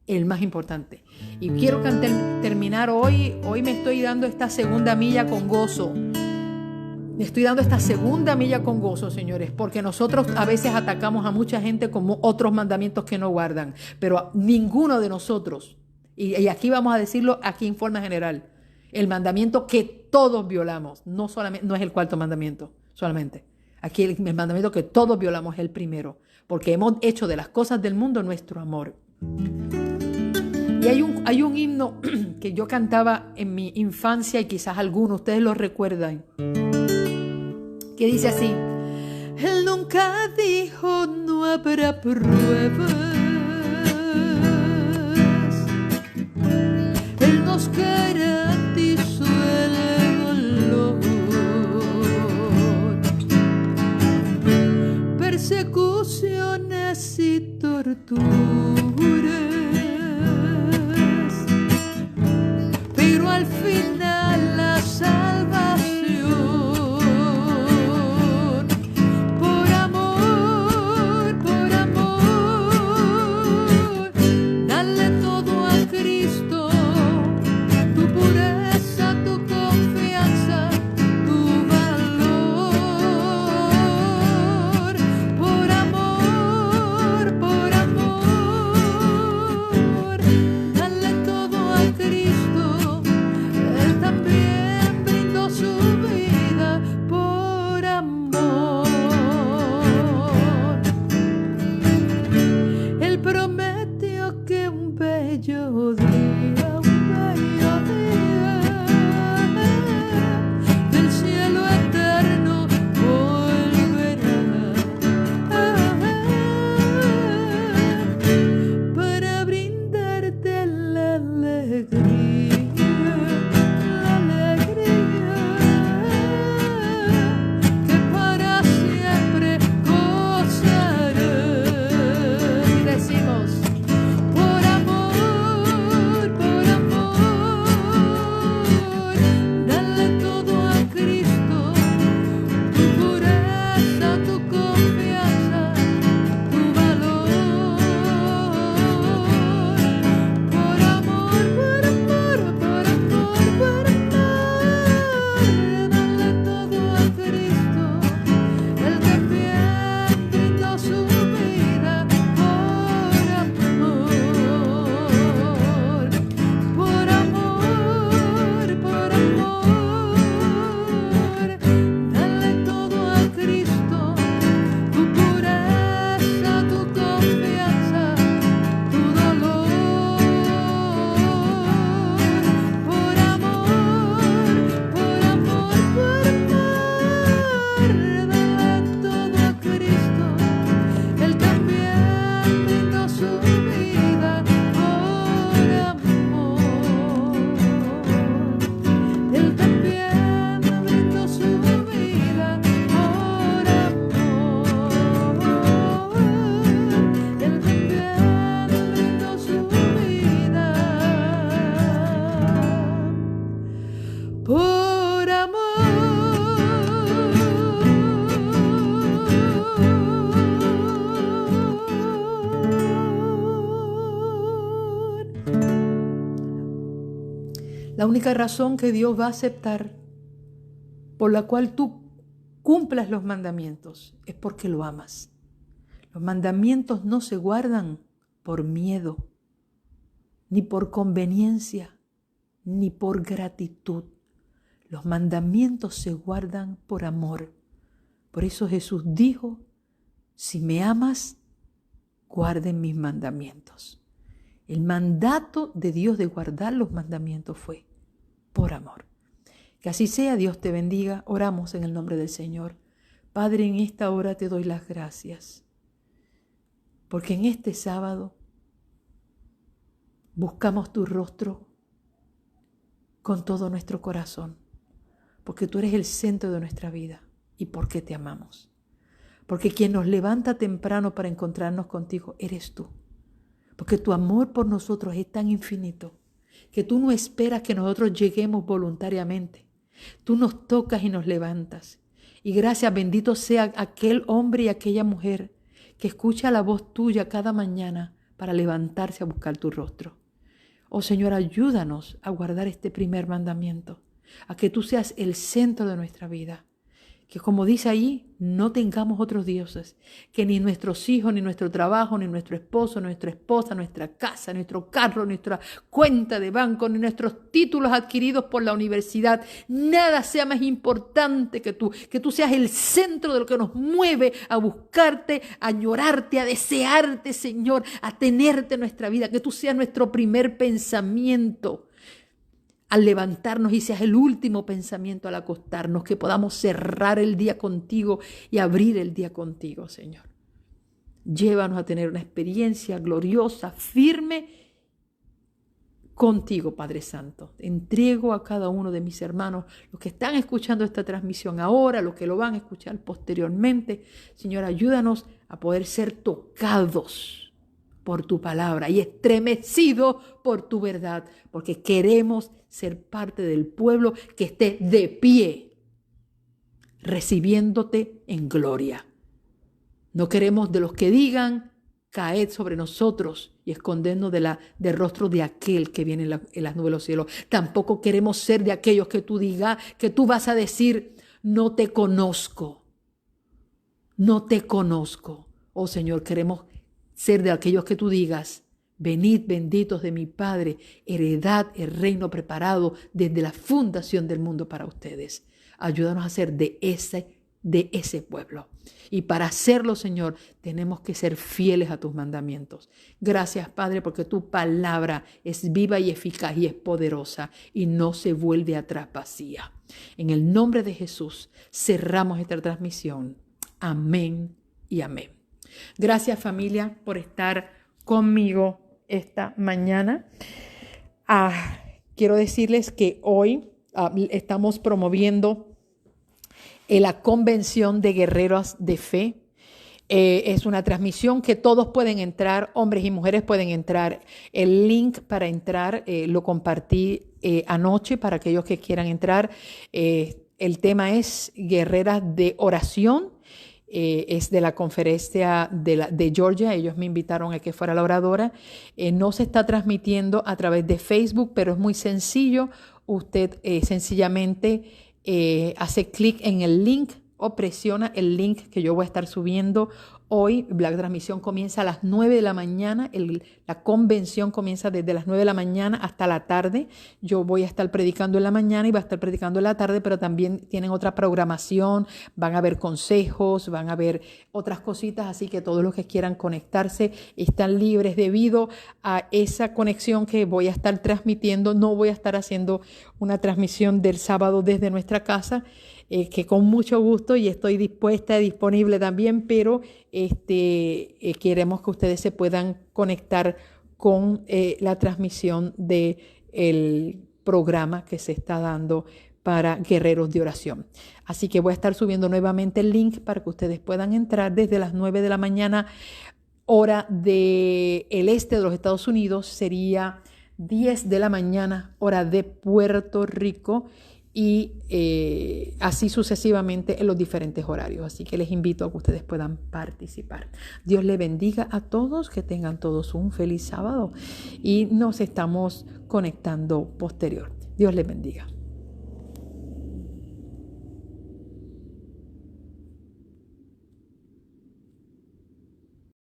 El más importante. Y quiero terminar hoy me estoy dando esta segunda milla con gozo. Me estoy dando esta segunda milla con gozo, señores, porque nosotros a veces atacamos a mucha gente con otros mandamientos que no guardan, pero ninguno de nosotros, y aquí vamos a decirlo aquí en forma general, el mandamiento que todos violamos, no es el cuarto mandamiento solamente. Aquí el mandamiento que todos violamos es el primero, porque hemos hecho de las cosas del mundo nuestro amor. Y hay un himno que yo cantaba en mi infancia y quizás algunos de ustedes lo recuerdan, que dice así: Él nunca dijo no habrá pruebas, Él nos garantizó el dolor, persecuciones y torturas, pero al final la salvación. Por amor mediodía, del cielo eterno volverá para brindarte la alegría que para siempre gozarás. Y decimos: por amor, dale todo a Cristo, tu pureza, tu confianza, tu valor. Por amor, dale todo a Cristo, el que bien brindó su vida por amor. Por amor, dale todo a Cristo, tu pureza, tu confianza, tu dolor. Por amor, dale todo a Cristo, Él también brindó su vida por amor. Él también brindó su vida por amor. Él también brindó su vida por amor. La única razón que Dios va a aceptar por la cual tú cumplas los mandamientos es porque lo amas. Los mandamientos no se guardan por miedo, ni por conveniencia, ni por gratitud. Los mandamientos se guardan por amor. Por eso Jesús dijo: si me amas, guarden mis mandamientos. El mandato de Dios de guardar los mandamientos fue por amor. Que así sea. Dios te bendiga. Oramos en el nombre del Señor. Padre, en esta hora te doy las gracias, porque en este sábado buscamos tu rostro con todo nuestro corazón, porque tú eres el centro de nuestra vida y porque te amamos. Porque quien nos levanta temprano para encontrarnos contigo eres tú. Porque tu amor por nosotros es tan infinito que tú no esperas que nosotros lleguemos voluntariamente. Tú nos tocas y nos levantas. Y gracias, bendito sea aquel hombre y aquella mujer que escucha la voz tuya cada mañana para levantarse a buscar tu rostro. Oh Señor, ayúdanos a guardar este primer mandamiento, a que tú seas el centro de nuestra vida. Que como dice ahí, no tengamos otros dioses, que ni nuestros hijos, ni nuestro trabajo, ni nuestro esposo, nuestra esposa, nuestra casa, nuestro carro, nuestra cuenta de banco, ni nuestros títulos adquiridos por la universidad, nada sea más importante que tú seas el centro de lo que nos mueve a buscarte, a añorarte, a desearte, Señor, a tenerte en nuestra vida, que tú seas nuestro primer pensamiento al levantarnos y seas el último pensamiento al acostarnos, que podamos cerrar el día contigo y abrir el día contigo, Señor. Llévanos a tener una experiencia gloriosa, firme contigo, Padre Santo. Entrego a cada uno de mis hermanos, los que están escuchando esta transmisión ahora, los que lo van a escuchar posteriormente. Señor, ayúdanos a poder ser tocados por tu palabra y estremecido por tu verdad, porque queremos ser parte del pueblo que esté de pie, recibiéndote en gloria. No queremos de los que digan: caed sobre nosotros, y escondernos del rostro de aquel que viene en las nubes de los cielos. Tampoco queremos ser de aquellos que tú digas, que tú vas a decir: no te conozco, no te conozco. Oh Señor, queremos ser de aquellos que tú digas: venid benditos de mi Padre, heredad el reino preparado desde la fundación del mundo para ustedes. Ayúdanos a ser de ese de ese pueblo. Y para hacerlo, Señor, tenemos que ser fieles a tus mandamientos. Gracias, Padre, porque tu palabra es viva y eficaz y es poderosa y no se vuelve atrás vacía. En el nombre de Jesús, cerramos esta transmisión. Amén y amén. Gracias, familia, por estar conmigo esta mañana. Quiero decirles que hoy estamos promoviendo la Convención de Guerreros de Fe. Es una transmisión que todos pueden entrar, hombres y mujeres pueden entrar. El link para entrar lo compartí anoche para aquellos que quieran entrar. El tema es Guerreras de Oración. Es de la conferencia de Georgia. Ellos me invitaron a que fuera la oradora. No se está transmitiendo a través de Facebook, pero es muy sencillo. Usted sencillamente hace clic en el link o presiona el link que yo voy a estar subiendo hoy. La transmisión comienza a las 9 de la mañana. La convención comienza desde las 9 de la mañana hasta la tarde. Yo voy a estar predicando en la mañana y va a estar predicando en la tarde, pero también tienen otra programación. Van a haber consejos, van a haber otras cositas, así que todos los que quieran conectarse están libres debido a esa conexión que voy a estar transmitiendo. No voy a estar haciendo una transmisión del sábado desde nuestra casa, que con mucho gusto y estoy dispuesta y disponible también, pero queremos que ustedes se puedan conectar con la transmisión del programa que se está dando para Guerreros de Oración. Así que voy a estar subiendo nuevamente el link para que ustedes puedan entrar desde las 9 de la mañana, hora del este de los Estados Unidos. Sería 10 de la mañana, hora de Puerto Rico, y así sucesivamente en los diferentes horarios. Así que les invito a que ustedes puedan participar. Dios les bendiga a todos, que tengan todos un feliz sábado y nos estamos conectando posterior. Dios les bendiga.